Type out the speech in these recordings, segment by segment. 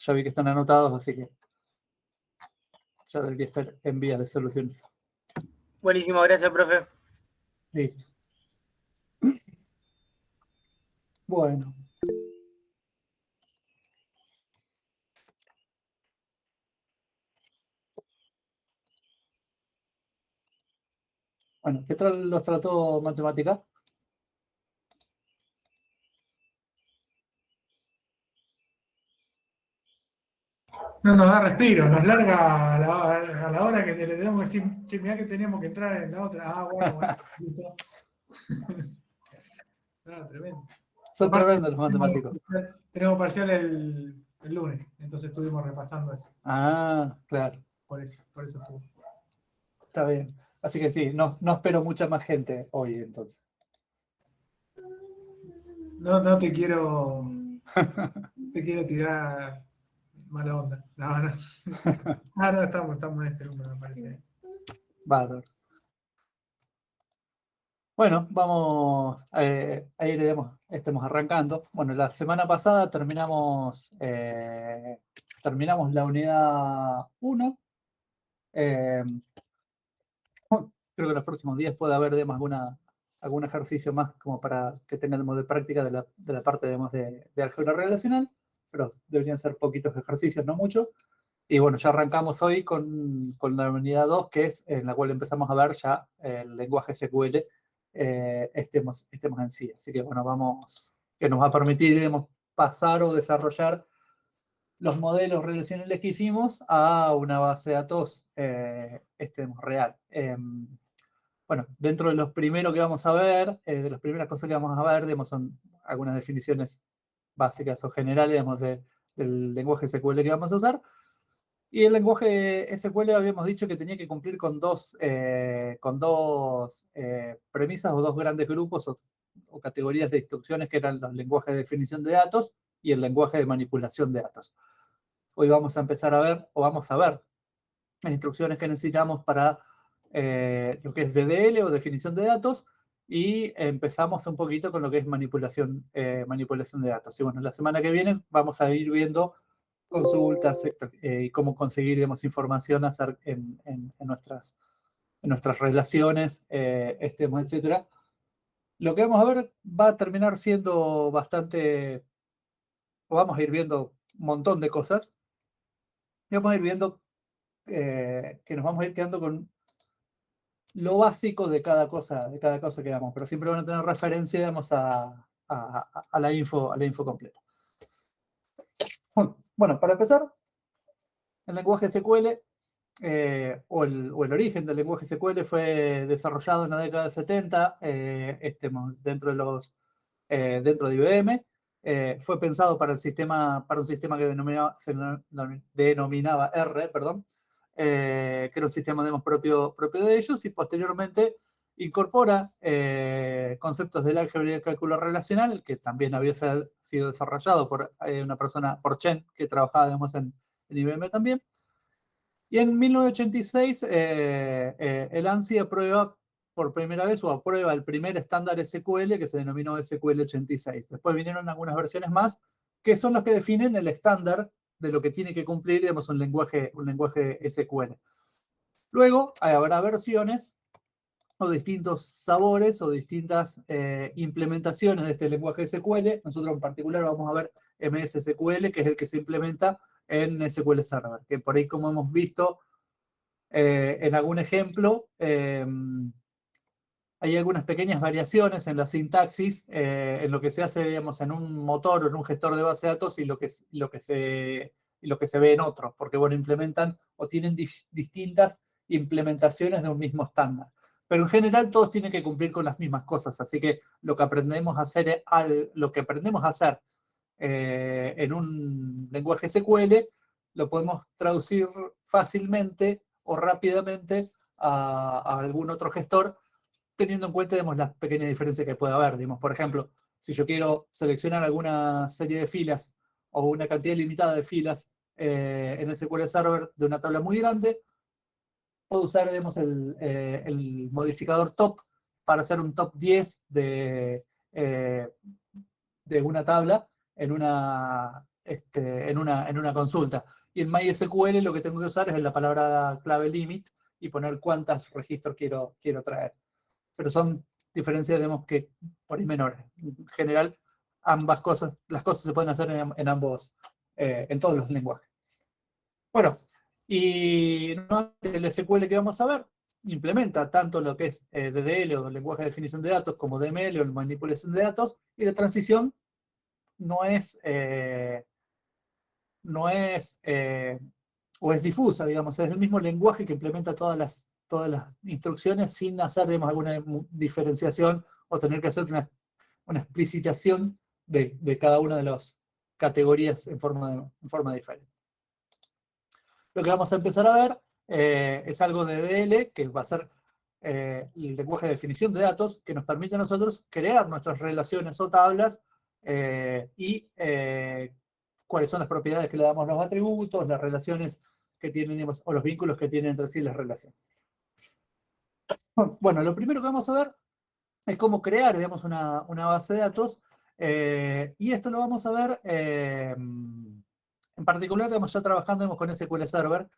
Ya vi que están anotados, así que ya debería estar en vías de soluciones. Buenísimo, gracias, profe. Listo. Bueno. Bueno, ¿qué tal los trató matemática? No nos da respiro, nos larga a la hora que le tenemos que decir, che, mirá que teníamos que entrar en la otra. Ah, bueno, listo. No, tremendo. Son Aparte, tremendos los matemáticos. tenemos parcial el lunes, entonces estuvimos repasando eso. Ah, claro. Por eso estuvo. Está bien. Así que sí, no espero mucha más gente hoy, entonces. No te quiero tirar mala onda. No. No, estamos en este número, me parece. Bárbaro. Bueno, vamos a ir, estemos arrancando. Bueno, la semana pasada terminamos la unidad 1. Creo que los próximos días puede haber algún ejercicio más como para que tengamos de práctica de la parte de álgebra relacional, pero deberían ser poquitos ejercicios, no mucho. Y bueno, ya arrancamos hoy con la unidad 2, que es en la cual empezamos a ver ya el lenguaje SQL, estemos en sí. Así que bueno, que nos va a permitir, digamos, pasar o desarrollar los modelos relacionales que hicimos a una base de datos real. Bueno, dentro de los primeros que vamos a ver, de las primeras cosas que vamos a ver, digamos, son algunas definiciones básicas o generales, digamos, del lenguaje SQL que vamos a usar. Y el lenguaje SQL habíamos dicho que tenía que cumplir con dos premisas o dos grandes grupos o categorías de instrucciones, que eran los lenguajes de definición de datos y el lenguaje de manipulación de datos. Hoy vamos a empezar a ver, o vamos a ver, las instrucciones que necesitamos para lo que es DDL o definición de datos, y empezamos un poquito con lo que es manipulación de datos. Y bueno, la semana que viene vamos a ir viendo consultas y cómo conseguir, digamos, información en nuestras relaciones, etcétera. Lo que vamos a ver va a terminar siendo bastante, o vamos a ir viendo un montón de cosas, y vamos a ir viendo que nos vamos a ir quedando con lo básico de cada cosa que damos, pero siempre van a tener referencia, digamos, a la info completa. Bueno, para empezar, el lenguaje SQL o el origen del lenguaje SQL fue desarrollado en la década de 70 dentro de IBM. Fue pensado para un sistema que se denominaba R, perdón, que era un sistema, digamos, propio de ellos, y posteriormente incorpora conceptos del álgebra y del cálculo relacional, que también había sido desarrollado por una persona, por Chen, que trabajaba, digamos, en IBM también. Y en 1986, el ANSI aprueba por primera vez, o aprueba el primer estándar SQL, que se denominó SQL 86. Después vinieron algunas versiones más, que son las que definen el estándar de lo que tiene que cumplir, digamos, un lenguaje SQL. Luego habrá versiones o distintos sabores o distintas implementaciones de este lenguaje SQL. Nosotros en particular vamos a ver MS SQL, que es el que se implementa en SQL Server, que por ahí, como hemos visto en algún ejemplo, hay algunas pequeñas variaciones en la sintaxis, en lo que se hace, digamos, en un motor o en un gestor de base de datos y lo que se ve en otros, porque bueno, implementan o tienen distintas implementaciones de un mismo estándar. Pero en general todos tienen que cumplir con las mismas cosas, así que lo que aprendemos a hacer en un lenguaje SQL lo podemos traducir fácilmente o rápidamente a algún otro gestor, teniendo en cuenta, digamos, las pequeñas diferencias que puede haber. Digamos, por ejemplo, si yo quiero seleccionar alguna serie de filas o una cantidad limitada de filas en SQL Server de una tabla muy grande, puedo usar, digamos, el modificador top para hacer un top 10 de una tabla en en una consulta. Y en MySQL lo que tengo que usar es la palabra clave limit y poner cuántos registros quiero traer. Pero son diferencias, digamos, que por ahí menores. En general, las cosas se pueden hacer en ambos, en todos los lenguajes. Bueno, y nuevamente el SQL que vamos a ver implementa tanto lo que es DDL o lenguaje de definición de datos como DML o manipulación de datos, y la transición no es o es difusa, digamos, es el mismo lenguaje que implementa todas las instrucciones sin hacer, digamos, alguna diferenciación o tener que hacer una explicitación de cada una de las categorías en forma diferente. Lo que vamos a empezar a ver es algo de DL, que va a ser el lenguaje de definición de datos, que nos permite a nosotros crear nuestras relaciones o tablas y cuáles son las propiedades que le damos a los atributos, las relaciones que tienen, digamos, o los vínculos que tienen entre sí las relaciones. Bueno, lo primero que vamos a ver es cómo crear, digamos, una base de datos, y esto lo vamos a ver en particular, digamos, ya trabajando, digamos, con SQL Server,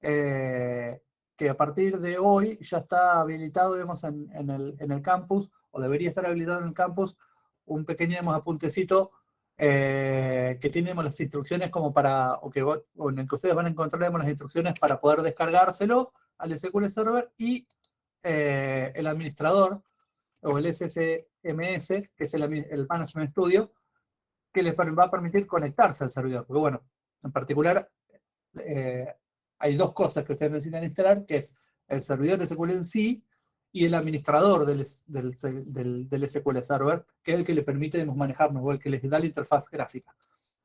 que a partir de hoy ya está habilitado, digamos, en el campus, o debería estar habilitado en el campus, un pequeño, digamos, apuntecito que tiene, digamos, las instrucciones como para, o en el que ustedes van a encontrar, digamos, las instrucciones para poder descargárselo al SQL Server, y el administrador, o el SSMS, que es el Management Studio, que les va a permitir conectarse al servidor. Porque bueno, en particular, hay dos cosas que ustedes necesitan instalar, que es el servidor de SQL en sí y el administrador del SQL Server, que es el que le permite, digamos, manejarnos, o el que les da la interfaz gráfica.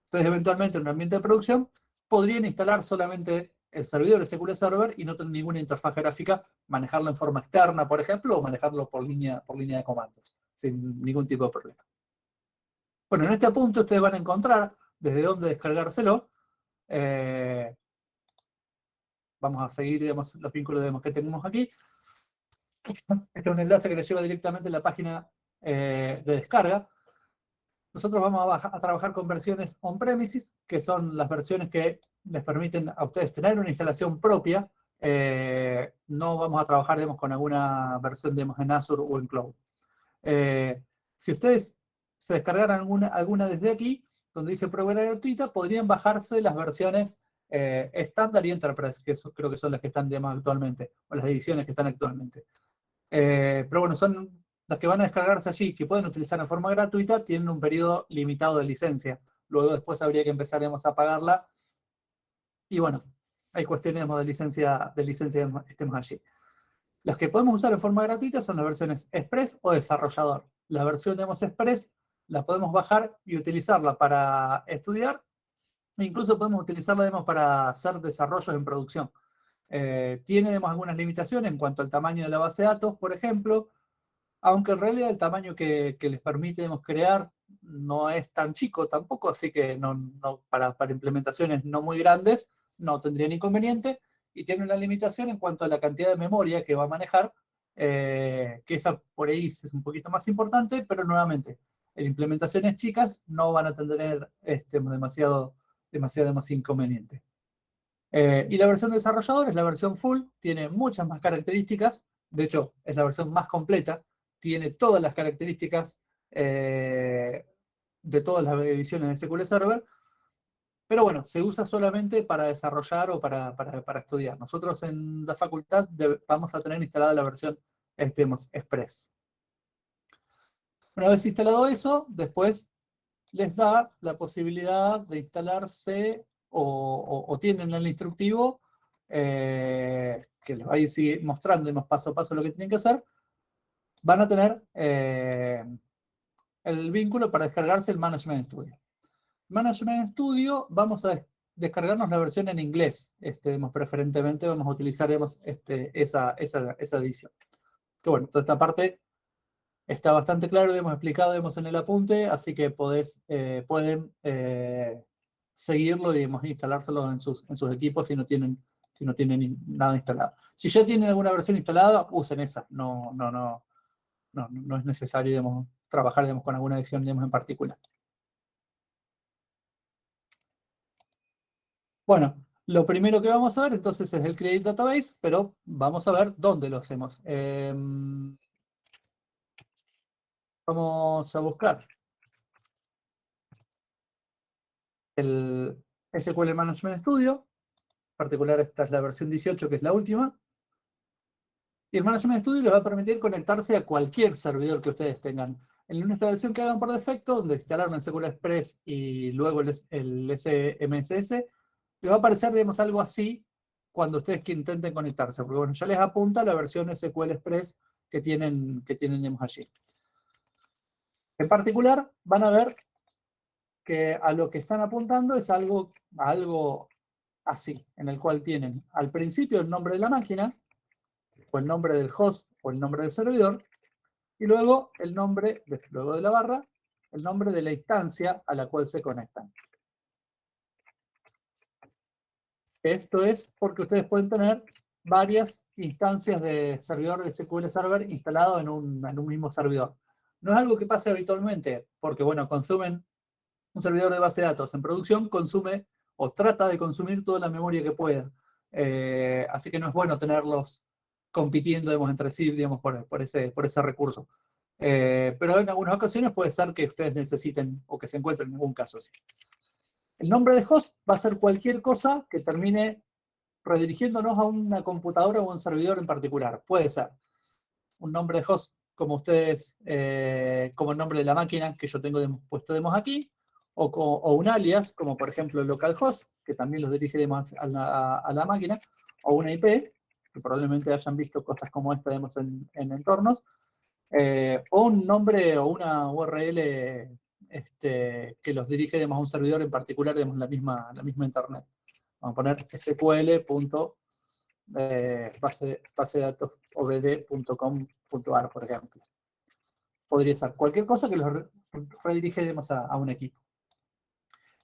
Entonces, eventualmente, en un ambiente de producción, podrían instalar solamente el servidor de SQL Server y no tener ninguna interfaz gráfica, manejarlo en forma externa, por ejemplo, o manejarlo por línea de comandos, sin ningún tipo de problema. Bueno, en este punto ustedes van a encontrar desde dónde descargárselo. Vamos a seguir, digamos, los vínculos, digamos, que tenemos aquí. Este es un enlace que les lleva directamente a la página de descarga. Nosotros vamos a trabajar con versiones on-premises, que son las versiones que les permiten a ustedes tener una instalación propia. No vamos a trabajar, digamos, con alguna versión, digamos, en Azure o en Cloud. Si ustedes se descargaran alguna desde aquí, donde dice prueba gratuita, podrían bajarse las versiones estándar y Enterprise, que creo que son las que están, digamos, actualmente, o las ediciones que están actualmente. Pero bueno, son las que van a descargarse allí, que pueden utilizar en forma gratuita, tienen un periodo limitado de licencia. Luego después habría que empezar, digamos, a pagarla. Y bueno, hay cuestiones, digamos, de licencia, estemos allí. Las que podemos usar en forma gratuita son las versiones Express o Desarrollador. La versión, digamos, Express la podemos bajar y utilizarla para estudiar, e incluso podemos utilizarla, digamos, para hacer desarrollos en producción. Tiene, digamos, algunas limitaciones en cuanto al tamaño de la base de datos, por ejemplo, aunque en realidad el tamaño que les permite, digamos, crear no es tan chico tampoco, así que para implementaciones no muy grandes no tendrían inconveniente, y tiene una limitación en cuanto a la cantidad de memoria que va a manejar, que esa por ahí es un poquito más importante, pero nuevamente, en implementaciones chicas no van a tener demasiado inconveniente. Y la versión desarrollador es la versión full, tiene muchas más características, de hecho es la versión más completa, tiene todas las características de todas las ediciones de SQL Server, pero bueno, se usa solamente para desarrollar o para estudiar. Nosotros en la facultad vamos a tener instalada la versión Express. Una vez instalado eso, después les da la posibilidad de instalarse o tienen el instructivo que les va a ir mostrando paso a paso lo que tienen que hacer. Van a tener el vínculo para descargarse el Management Studio. Management Studio, vamos a descargarnos la versión en inglés. Preferentemente vamos a utilizar esa edición. Que bueno, toda esta parte está bastante claro, hemos explicado en el apunte, así que pueden seguirlo y instalárselo en sus equipos si no tienen nada instalado. Si ya tienen alguna versión instalada, usen esa. No es necesario, trabajar, con alguna edición, en particular. Bueno, lo primero que vamos a ver entonces es el Create Database, pero vamos a ver dónde lo hacemos. Vamos a buscar el SQL Management Studio. En particular, esta es la versión 18, que es la última. Y el Management Studio les va a permitir conectarse a cualquier servidor que ustedes tengan. En una instalación que hagan por defecto, donde instalaron el SQL Express y luego el SMSS, les va a aparecer, digamos, algo así cuando ustedes que intenten conectarse. Porque, bueno, ya les apunta la versión SQL Express que tienen digamos, allí. En particular, van a ver que a lo que están apuntando es algo así, en el cual tienen al principio el nombre de la máquina, o el nombre del host, o el nombre del servidor, y luego el nombre, luego de la barra, el nombre de la instancia a la cual se conectan. Esto es porque ustedes pueden tener varias instancias de servidor de SQL Server instalado en un mismo servidor. No es algo que pase habitualmente, porque, bueno, consumen un servidor de base de datos en producción, consume o trata de consumir toda la memoria que pueda. Así que no es bueno tenerlos compitiendo, digamos, entre sí, digamos, por ese recurso. Pero en algunas ocasiones puede ser que ustedes necesiten o que se encuentren en algún caso así. El nombre de host va a ser cualquier cosa que termine redirigiéndonos a una computadora o a un servidor en particular. Puede ser un nombre de host como ustedes, como el nombre de la máquina que yo tengo puesto aquí, o un alias, como por ejemplo localhost, que también los dirige a la máquina, o una IP, que probablemente hayan visto cosas como esta en entornos, o un nombre o una URL que los dirige a un servidor en particular, la misma internet. Vamos a poner sql.basedatos.obd.com.ar, por ejemplo. Podría ser cualquier cosa que los redirige a un equipo.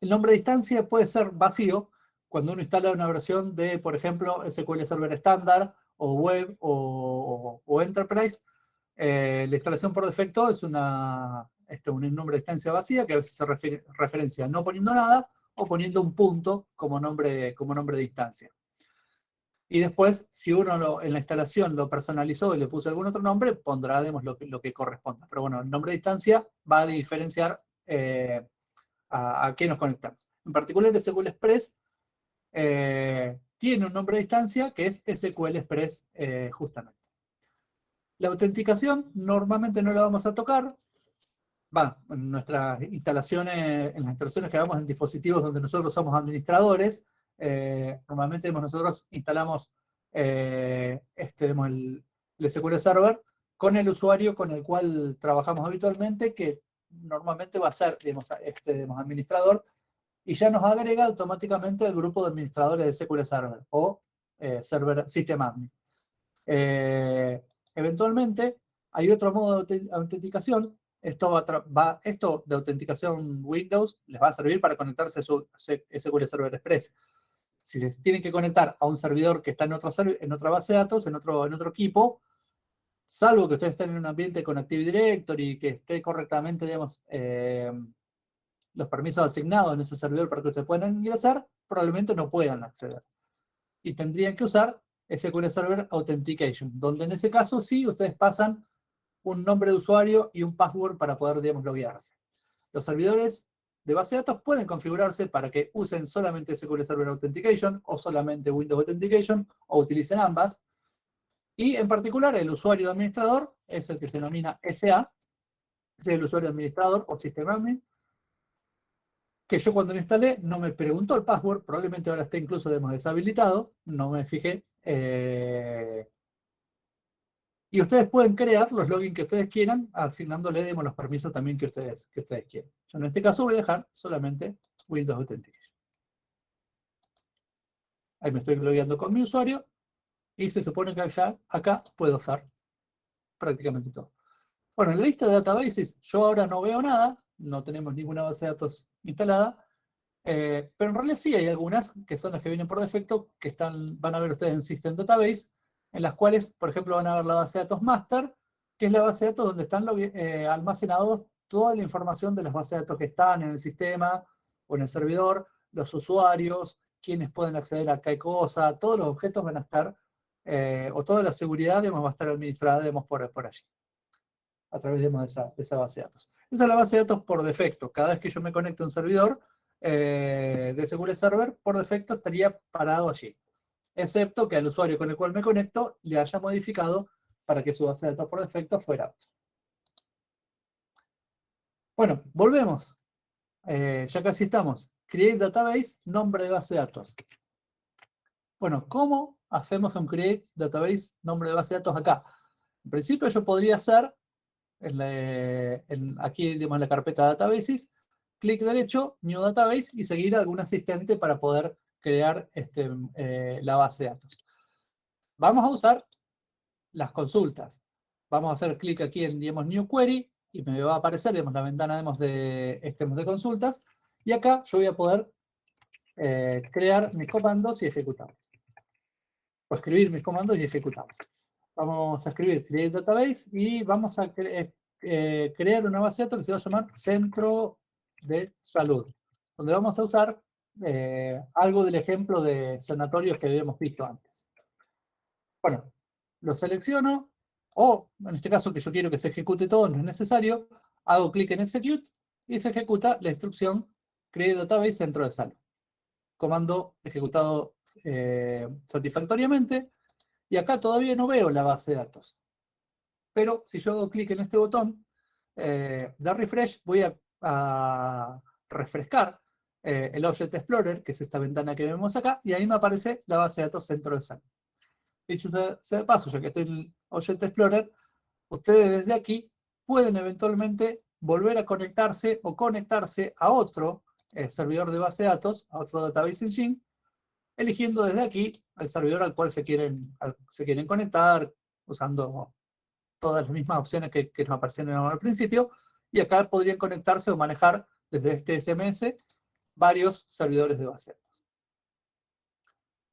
El nombre de instancia puede ser vacío cuando uno instala una versión de, por ejemplo, SQL Server estándar o web o enterprise. La instalación por defecto es un nombre de instancia vacía que a veces se referencia no poniendo nada o poniendo un punto como nombre de instancia. Y después, si uno en la instalación lo personalizó y le puso algún otro nombre, pondrá, digamos, lo que corresponda. Pero bueno, el nombre de instancia va a diferenciar a qué nos conectamos. En particular, el SQL Express tiene un nombre de instancia que es SQL Express justamente. La autenticación normalmente no la vamos a tocar. En nuestras instalaciones, en las instalaciones que hagamos en dispositivos donde nosotros somos administradores, normalmente nosotros instalamos el SQL Server con el usuario con el cual trabajamos habitualmente, que normalmente va a ser, digamos, administrador, y ya nos agrega automáticamente el grupo de administradores de SQL Server o Server System Admin. Eventualmente, hay otro modo de autenticación. Esto de autenticación Windows les va a servir para conectarse a su SQL Server Express. Si les tienen que conectar a un servidor que está en otra base de datos, en otro equipo, salvo que ustedes estén en un ambiente con Active Directory y que esté correctamente, digamos, los permisos asignados en ese servidor para que ustedes puedan ingresar, probablemente no puedan acceder. Y tendrían que usar SQL Server Authentication, donde en ese caso sí ustedes pasan un nombre de usuario y un password para poder, digamos, loguearse. Los servidores de base de datos pueden configurarse para que usen solamente SQL Server Authentication o solamente Windows Authentication o utilicen ambas. Y en particular el usuario de administrador es el que se denomina SA, ese es el usuario administrador o System Admin, que yo cuando lo instalé no me preguntó el password, probablemente ahora esté incluso deshabilitado, no me fijé. Y ustedes pueden crear los logins que ustedes quieran, asignándole, digamos, los permisos también que ustedes quieran. Yo en este caso voy a dejar solamente Windows Authentication. Ahí me estoy logueando con mi usuario y se supone que ya acá puedo usar prácticamente todo. Bueno, en la lista de databases yo ahora no veo nada, no tenemos ninguna base de datos instalada, pero en realidad sí hay algunas que son las que vienen por defecto, que van a ver ustedes en System Database, en las cuales, por ejemplo, van a ver la base de datos master, que es la base de datos donde están almacenados toda la información de las bases de datos que están en el sistema o en el servidor, los usuarios, quiénes pueden acceder a qué cosa, todos los objetos van a estar, o toda la seguridad, digamos, va a estar administrada, digamos, por allí, a través, digamos, de esa base de datos. Esa es la base de datos por defecto. Cada vez que yo me conecto a un servidor de SQL Server, por defecto estaría parado allí, excepto que al usuario con el cual me conecto le haya modificado para que su base de datos por defecto fuera. Bueno, volvemos. Ya casi estamos. Create database, nombre de base de datos. Bueno, ¿cómo hacemos un create database, nombre de base de datos acá? En principio yo podría hacer, aquí digamos, en la carpeta databases, clic derecho, new database, y seguir algún asistente para poder crear la base de datos. Vamos a usar las consultas. Vamos a hacer clic aquí en, digamos, new query, y me va a aparecer, digamos, la ventana, digamos, de consultas, y acá yo voy a poder crear mis comandos y ejecutarlos. O escribir mis comandos y ejecutarlos. Vamos a escribir create database y vamos a crear una base de datos que se va a llamar centro de salud, donde vamos a usar algo del ejemplo de sanatorios que habíamos visto antes. Bueno, lo selecciono, o en este caso que yo quiero que se ejecute todo, no es necesario, hago clic en execute y se ejecuta la instrucción create database centro de salud. Comando ejecutado satisfactoriamente, y acá todavía no veo la base de datos. Pero si yo hago clic en este botón de refresh, voy a refrescar el Object Explorer, que es esta ventana que vemos acá, y ahí me aparece la base de datos centro de salud. Dicho sea de paso, ya que estoy en el Object Explorer, ustedes desde aquí pueden eventualmente volver a conectarse o conectarse a otro servidor de base de datos, a otro database engine, eligiendo desde aquí el servidor al cual se quieren conectar, usando todas las mismas opciones que nos aparecieron al principio, y acá podrían conectarse o manejar desde este SMS varios servidores de base de datos.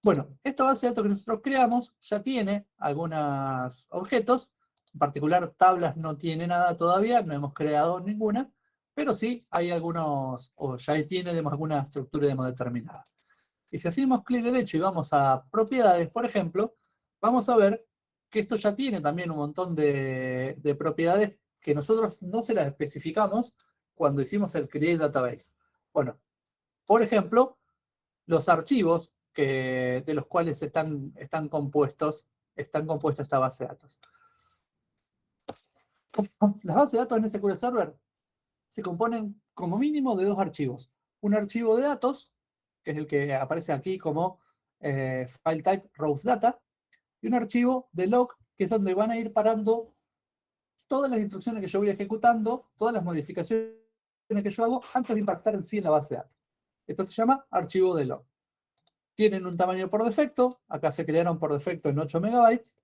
Bueno, esta base de datos que nosotros creamos ya tiene algunos objetos, en particular tablas no tiene nada todavía, no hemos creado ninguna, pero sí hay algunos, o ya tiene alguna estructura determinada. Y si hacemos clic derecho y vamos a propiedades, por ejemplo, vamos a ver que esto ya tiene también un montón de propiedades que nosotros no se las especificamos cuando hicimos el create database. Bueno, por ejemplo, los archivos de los cuales están compuestas esta base de datos. Las bases de datos en SQL Server se componen como mínimo de dos archivos. Un archivo de datos, que es el que aparece aquí como file type rows data, y un archivo de log, que es donde van a ir parando todas las instrucciones que yo voy ejecutando, todas las modificaciones que yo hago antes de impactar en sí en la base de datos. Esto se llama archivo de log. Tienen un tamaño por defecto, acá se crearon por defecto en 8 megabytes.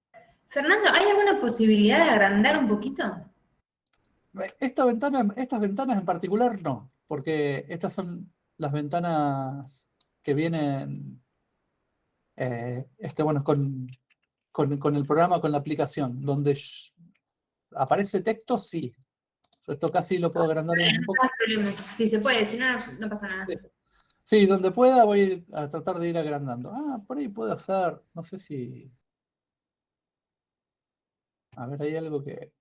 Fernando, ¿hay alguna posibilidad de agrandar un poquito? Estas ventanas en particular no, porque estas son las ventanas que vienen bueno, con el programa, con la aplicación, donde aparece texto, sí. Yo esto casi lo puedo agrandar un poco. No hay problema. Si se puede, si no, no pasa nada. Sí. Sí, donde pueda voy a tratar de ir agrandando. Ah, por ahí puedo hacer, no sé si... A ver, hay algo que...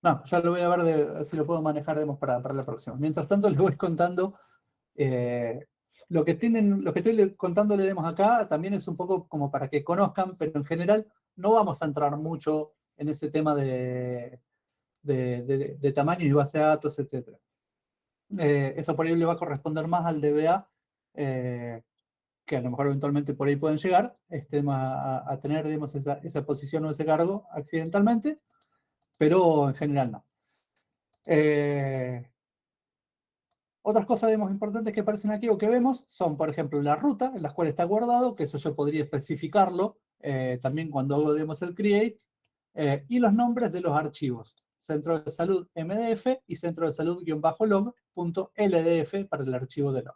No, ya lo voy a ver si lo puedo manejar para la próxima. Mientras tanto, les voy contando lo que estoy contándole demos acá también es un poco como para que conozcan, pero en general no vamos a entrar mucho en ese tema de tamaño y base de datos, etc. Eso por ahí le va a corresponder más al DBA, que a lo mejor eventualmente por ahí pueden llegar a tener, digamos, esa posición o ese cargo accidentalmente, pero en general no. Otras cosas importantes que aparecen aquí o que vemos son, por ejemplo, la ruta en la cual está guardado, que eso yo podría especificarlo también cuando hago el create, y los nombres de los archivos. Centro de salud MDF y centro de salud-log.ldf para el archivo de log.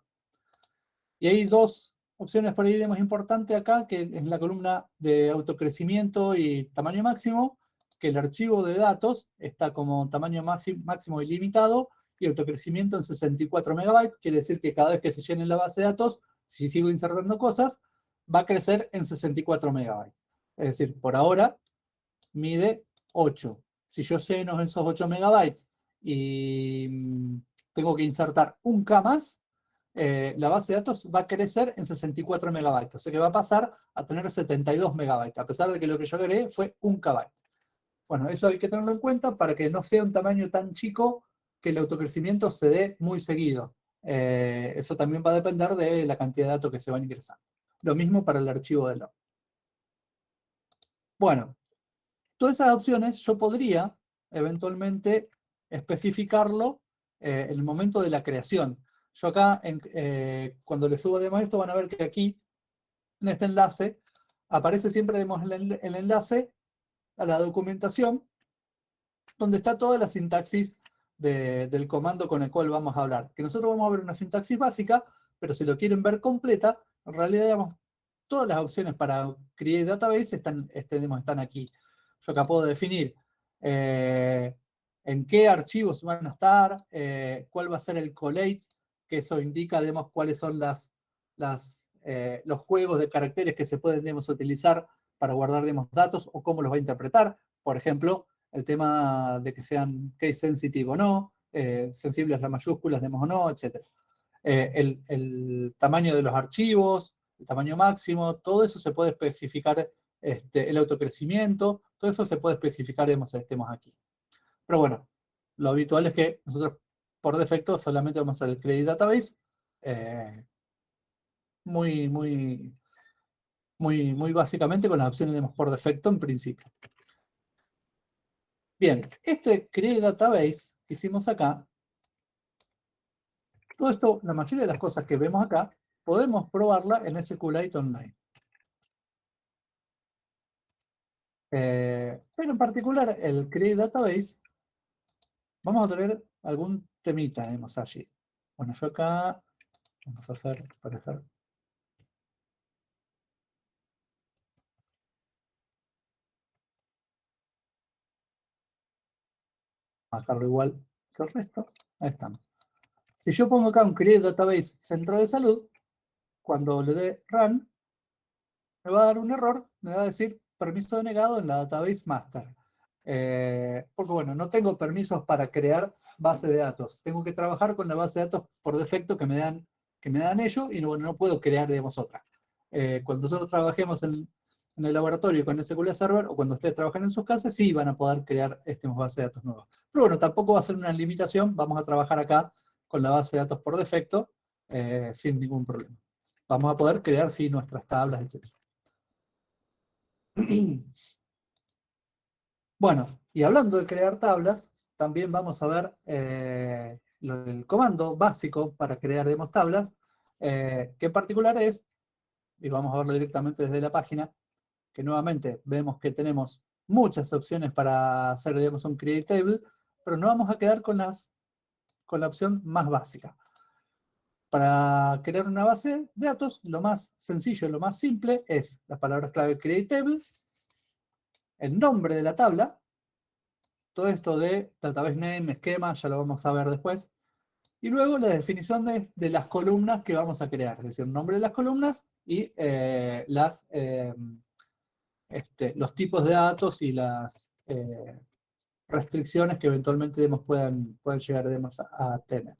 Y hay dos opciones por ahí importantes acá, que es la columna de autocrecimiento y tamaño máximo, que el archivo de datos está como tamaño máximo ilimitado, y autocrecimiento en 64 megabytes. Quiere decir que cada vez que se llene la base de datos, si sigo insertando cosas, va a crecer en 64 megabytes. Es decir, por ahora mide 8. Si yo lleno esos 8 megabytes y tengo que insertar un K más, la base de datos va a crecer en 64 megabytes. O sea que va a pasar a tener 72 megabytes, a pesar de que lo que yo agregué fue un KB. Bueno, eso hay que tenerlo en cuenta para que no sea un tamaño tan chico que el autocrecimiento se dé muy seguido. Eso también va a depender de la cantidad de datos que se van ingresando. Lo mismo para el archivo de log. Bueno, todas esas opciones yo podría eventualmente especificarlo en el momento de la creación. Yo acá, cuando les subo demo esto, van a ver que aquí, en este enlace, aparece siempre el enlace a la documentación, donde está toda la sintaxis del comando con el cual vamos a hablar. Que nosotros vamos a ver una sintaxis básica, pero si lo quieren ver completa, en realidad, digamos, todas las opciones para create database están aquí. Yo acá puedo definir en qué archivos van a estar, cuál va a ser el collate, que eso indica, digamos, cuáles son los juegos de caracteres que se pueden, digamos, utilizar para guardar, digamos, datos o cómo los va a interpretar. Por ejemplo, el tema de que sean case sensitive o no, sensibles a las mayúsculas, digamos, o no, etc. El tamaño de los archivos, el tamaño máximo, todo eso se puede especificar, el autocrecimiento, todo eso se puede especificar, digamos, estemos aquí. Pero bueno, lo habitual es que nosotros por defecto solamente vamos a hacer el create database, muy básicamente con las opciones, digamos, por defecto en principio. Bien, este create database que hicimos acá, todo esto, la mayoría de las cosas que vemos acá, podemos probarla en SQLite Online. Pero en particular, el Create Database, vamos a tener algún temita, digamos, allí. Bueno, yo acá, vamos a hacer, para dejar. Bajarlo igual que el resto. Ahí estamos. Si yo pongo acá un Create Database Centro de Salud, cuando le dé Run, me va a dar un error, me va a decir permiso denegado en la Database Master. Porque bueno, no tengo permisos para crear base de datos. Tengo que trabajar con la base de datos por defecto que me dan ellos y bueno, no puedo crear, digamos, otra. Cuando nosotros trabajemos en el laboratorio con el SQL Server o cuando ustedes trabajen en sus casas, sí van a poder crear base de datos nuevas. Pero bueno, tampoco va a ser una limitación. Vamos a trabajar acá con la base de datos por defecto sin ningún problema. Vamos a poder crear, sí, nuestras tablas, etc. Bueno, y hablando de crear tablas, también vamos a ver el comando básico para crear, digamos, tablas, que en particular es, y vamos a verlo directamente desde la página, que nuevamente vemos que tenemos muchas opciones para hacer, digamos, un create table, pero nos vamos a quedar con la opción más básica. Para crear una base de datos, lo más sencillo, lo más simple es las palabras clave create table, el nombre de la tabla, todo esto de database name, esquema, ya lo vamos a ver después. Y luego la definición de las columnas que vamos a crear, es decir, el nombre de las columnas y los tipos de datos y las restricciones que eventualmente puedan llegar a tener.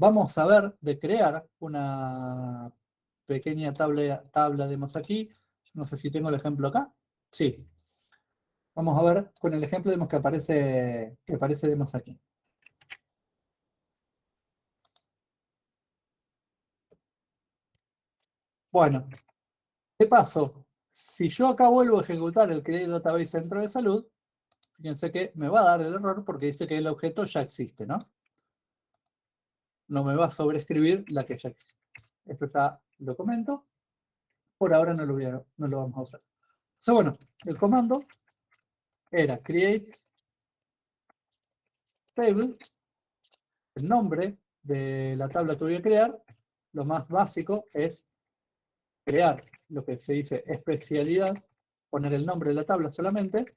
Vamos a ver de crear una pequeña tabla aquí. No sé si tengo el ejemplo acá. Sí. Vamos a ver con el ejemplo que aparece aquí. Bueno, ¿qué pasó? Si yo acá vuelvo a ejecutar el create database centro de salud, fíjense que me va a dar el error porque dice que el objeto ya existe, ¿no? No me va a sobreescribir la que ya existe. Esto ya lo comento. Por ahora no lo vamos a usar. Entonces, bueno, el comando era create table, el nombre de la tabla que voy a crear. Lo más básico es crear lo que se dice especialidad, poner el nombre de la tabla solamente.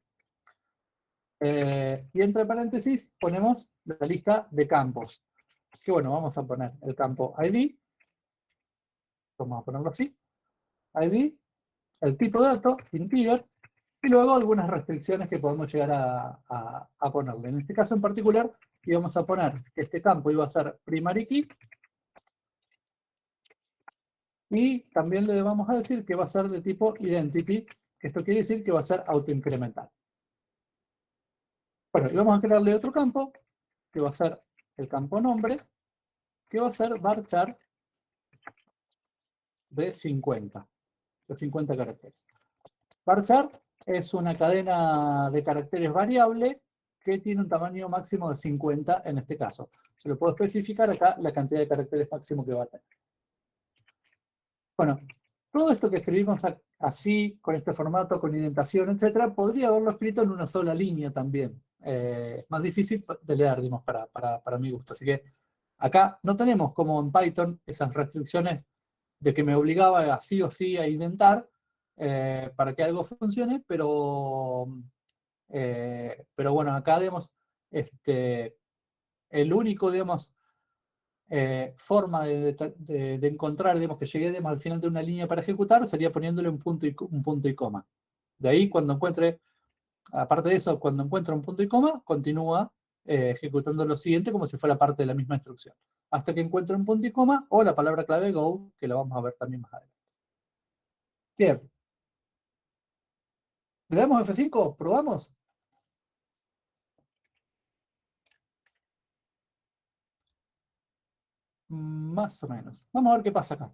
Y entre paréntesis ponemos la lista de campos. Que bueno, vamos a poner el campo ID, vamos a ponerlo así, ID, el tipo de dato, integer, y luego algunas restricciones que podemos llegar a ponerle. En este caso en particular, íbamos a poner que este campo iba a ser primary key, y también le vamos a decir que va a ser de tipo identity, que esto quiere decir que va a ser autoincremental. Bueno, y vamos a crearle otro campo, que va a ser el campo nombre, que va a ser varchar de 50 caracteres. Varchar es una cadena de caracteres variable que tiene un tamaño máximo de 50 en este caso. Se lo puedo especificar acá la cantidad de caracteres máximo que va a tener. Bueno, todo esto que escribimos así, con este formato, con indentación, etcétera, podría haberlo escrito en una sola línea también. Más difícil de leer, digamos, para mi gusto. Así que acá no tenemos como en Python esas restricciones de que me obligaba así o sí a indentar para que algo funcione, pero bueno, acá, digamos, el único, digamos, forma de encontrar, digamos, que llegue, digamos, al final de una línea para ejecutar sería poniéndole un punto y coma. De ahí, cuando encuentre, aparte de eso, cuando encuentre un punto y coma, continúa ejecutando lo siguiente como si fuera parte de la misma instrucción. Hasta que encuentre un punto y coma o la palabra clave go, que lo vamos a ver también más adelante. Bien. ¿Le damos F5? ¿Probamos? Más o menos. Vamos a ver qué pasa acá.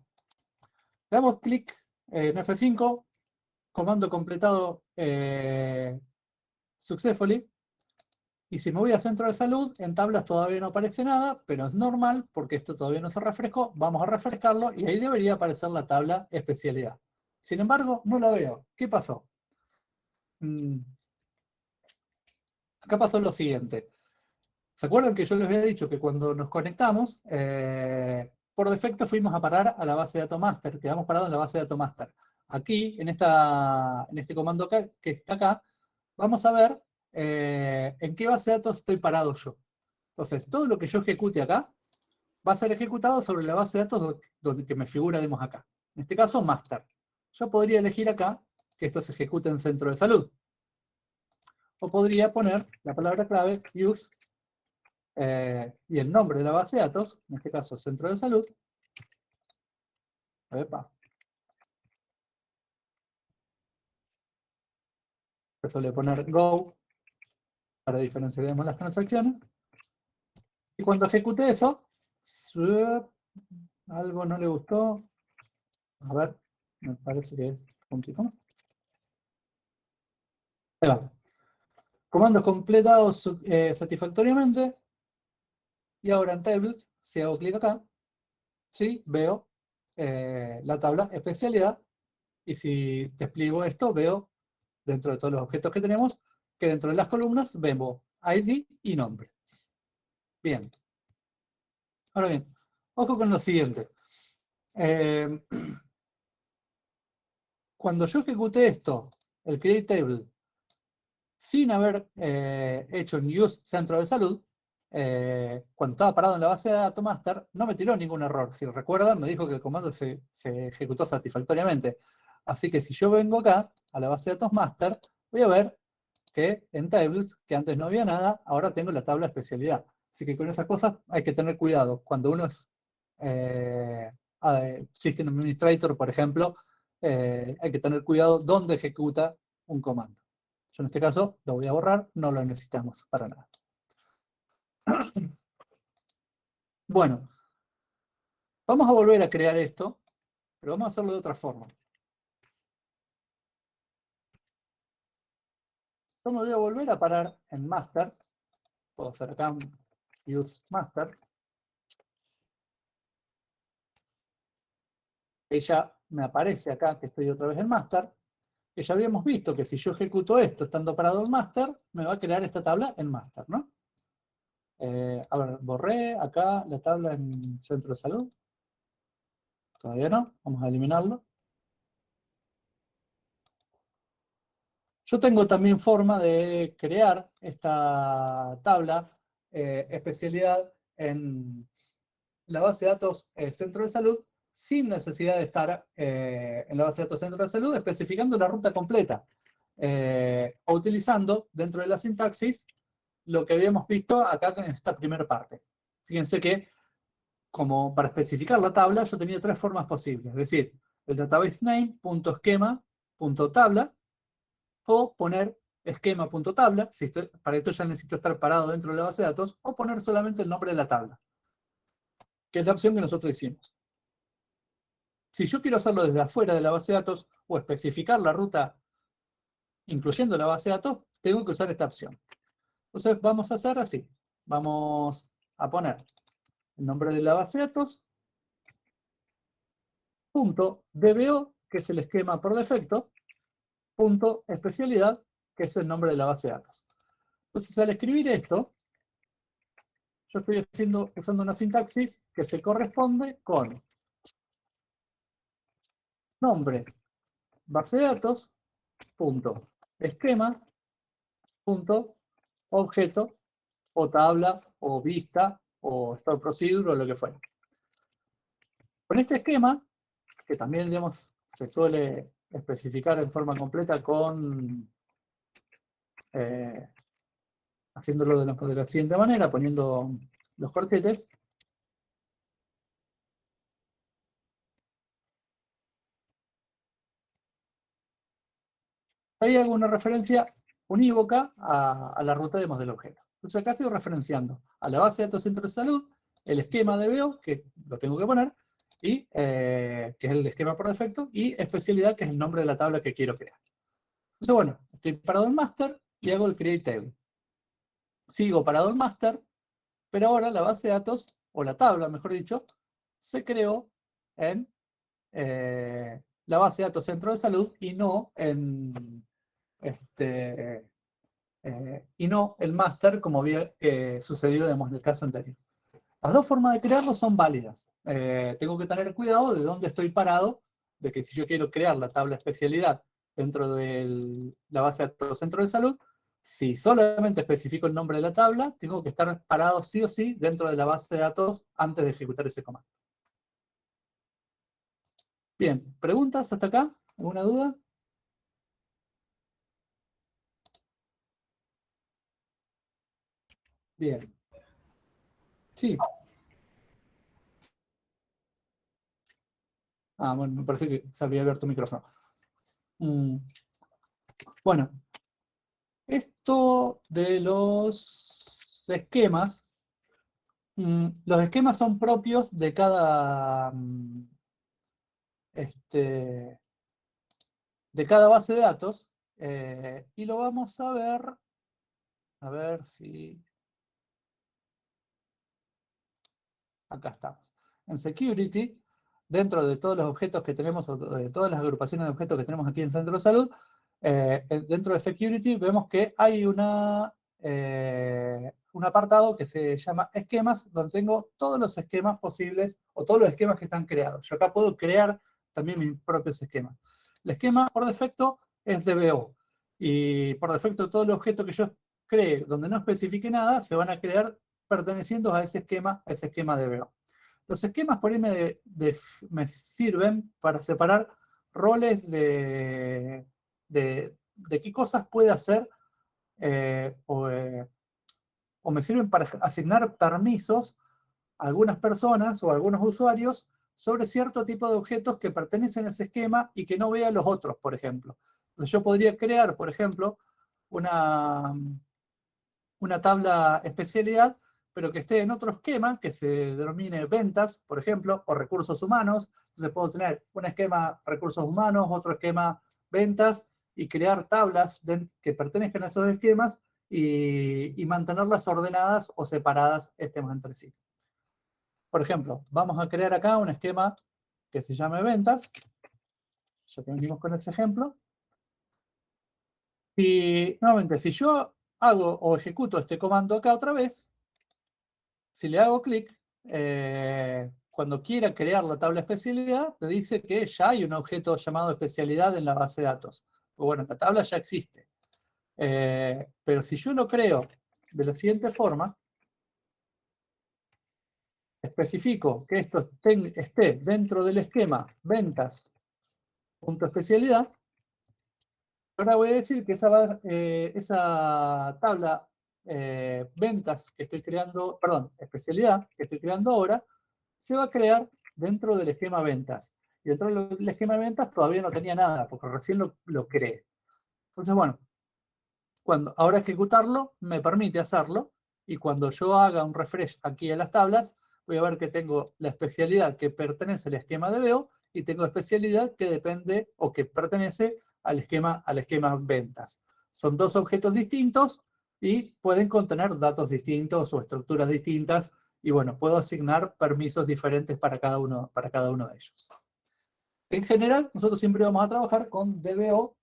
Le damos clic en F5, comando completado successfully, y si me voy a centro de salud, en tablas todavía no aparece nada, pero es normal porque esto todavía no se refrescó. Vamos a refrescarlo y ahí debería aparecer la tabla especialidad. Sin embargo, no la veo. ¿Qué pasó? Acá pasó lo siguiente. ¿Se acuerdan que yo les había dicho que cuando nos conectamos, por defecto fuimos a parar a la base de datos master, quedamos parados en la base de datos master? Aquí, en este comando acá, que está acá, vamos a ver en qué base de datos estoy parado yo. Entonces, todo lo que yo ejecute acá va a ser ejecutado sobre la base de datos donde que me figura, digamos, acá. En este caso, master. Yo podría elegir acá que esto se ejecute en centro de salud. O podría poner la palabra clave use y el nombre de la base de datos, en este caso centro de salud. Epa. Eso le voy a poner go para diferenciar, digamos, las transacciones. Y cuando ejecute eso, algo no le gustó. A ver, me parece que es complicado. Ahí va. Comandos completados satisfactoriamente. Y ahora en Tables, si hago clic acá, sí, veo la tabla especialidad. Y si despliego esto, veo, dentro de todos los objetos que tenemos, que dentro de las columnas vemos ID y nombre. Bien. Ahora bien, ojo con lo siguiente. Cuando yo ejecute esto, el create table, sin haber hecho un use centro de salud, cuando estaba parado en la base de datos master, no me tiró ningún error. Si recuerdan, me dijo que el comando se ejecutó satisfactoriamente. Así que si yo vengo acá, a la base de datos master, voy a ver que en tables, que antes no había nada, ahora tengo la tabla especialidad. Así que con esas cosas hay que tener cuidado. Cuando uno es System Administrator, por ejemplo, hay que tener cuidado dónde ejecuta un comando. Yo en este caso lo voy a borrar, no lo necesitamos para nada. Bueno, vamos a volver a crear esto, pero vamos a hacerlo de otra forma. Yo me voy a volver a parar en master. Puedo hacer acá un use master. Y ya me aparece acá que estoy otra vez en master. Que ya habíamos visto que si yo ejecuto esto estando parado en master, me va a crear esta tabla en master, ¿no? A ver, borré acá la tabla en centro de salud. Todavía no, vamos a eliminarlo. Yo tengo también forma de crear esta tabla especialidad en la base de datos Centro de Salud sin necesidad de estar en la base de datos Centro de Salud especificando la ruta completa o utilizando dentro de la sintaxis lo que habíamos visto acá en esta primera parte. Fíjense que como para especificar la tabla yo tenía tres formas posibles, es decir, el database name.schema.tabla o poner esquema.tabla, para esto ya necesito estar parado dentro de la base de datos, o poner solamente el nombre de la tabla, que es la opción que nosotros hicimos. Si yo quiero hacerlo desde afuera de la base de datos o especificar la ruta incluyendo la base de datos, tengo que usar esta opción. Entonces vamos a hacer así. Vamos a poner el nombre de la base de datos, punto DBO, que es el esquema por defecto, punto especialidad, que es el nombre de la base de datos. Entonces al escribir esto, yo estoy usando una sintaxis que se corresponde con nombre, base de datos, punto esquema, punto objeto, o tabla, o vista, o store procedure, o lo que fuera. Con este esquema, que también, digamos, se suele especificar en forma completa con haciéndolo de la siguiente manera, poniendo los corchetes. Ahí hay alguna referencia unívoca a la ruta del objeto. Entonces acá estoy referenciando a la base de datos Centro de Salud, el esquema de DBO, que lo tengo que poner, y, que es el esquema por defecto, y especialidad, que es el nombre de la tabla que quiero crear. Entonces, bueno, estoy parado en master y hago el create table. Sigo parado en master, pero ahora la base de datos, o la tabla, mejor dicho, se creó en la base de datos Centro de Salud y no en y no el máster como había sucedido, digamos, en el caso anterior. Las dos formas de crearlo son válidas. Tengo que tener cuidado de dónde estoy parado, de que si yo quiero crear la tabla especialidad dentro de la base de datos Centro de Salud, si solamente especifico el nombre de la tabla, tengo que estar parado sí o sí dentro de la base de datos antes de ejecutar ese comando. Bien, ¿preguntas hasta acá? ¿Alguna duda? Bien. Sí. Ah, bueno, me parece que se había abierto tu micrófono. Bueno, esto de los esquemas, los esquemas son propios de cada, de cada base de datos, y lo vamos a ver si... Acá estamos. En Security, dentro de todos los objetos que tenemos, o de todas las agrupaciones de objetos que tenemos aquí en Centro de Salud, dentro de Security vemos que hay un apartado que se llama esquemas, donde tengo todos los esquemas posibles, o todos los esquemas que están creados. Yo acá puedo crear también mis propios esquemas. El esquema por defecto es DBO, y por defecto todos los objetos que yo cree, donde no especifique nada, se van a crear perteneciendo a ese esquema DBO. Los esquemas por ahí me sirven para separar roles de qué cosas puede hacer, o me sirven para asignar permisos a algunas personas o a algunos usuarios sobre cierto tipo de objetos que pertenecen a ese esquema y que no vean los otros, por ejemplo. Entonces yo podría crear, por ejemplo, una tabla especialidad, pero que esté en otro esquema que se denomine ventas, por ejemplo, o recursos humanos. Entonces puedo tener un esquema recursos humanos, otro esquema ventas, y crear tablas que pertenezcan a esos esquemas y mantenerlas ordenadas o separadas entre sí. Por ejemplo, vamos a crear acá un esquema que se llame ventas. Ya que venimos con ese ejemplo. Y nuevamente, si yo hago o ejecuto este comando acá otra vez, si le hago clic, cuando quiera crear la tabla especialidad, te dice que ya hay un objeto llamado especialidad en la base de datos. Pues bueno, la tabla ya existe. Pero si yo lo creo de la siguiente forma, especifico que esto esté dentro del esquema ventas.especialidad, ahora voy a decir que esa tabla ventas que estoy creando, perdón, especialidad que estoy creando ahora, se va a crear dentro del esquema ventas. Y dentro del esquema de ventas todavía no tenía nada, porque recién lo creé. Entonces, bueno, ahora ejecutarlo me permite hacerlo, y cuando yo haga un refresh aquí en las tablas, voy a ver que tengo la especialidad que pertenece al esquema de veo, y tengo especialidad que depende o que pertenece al esquema ventas. Son dos objetos distintos y pueden contener datos distintos o estructuras distintas, y bueno, puedo asignar permisos diferentes para cada uno de ellos. En general, nosotros siempre vamos a trabajar con DBO,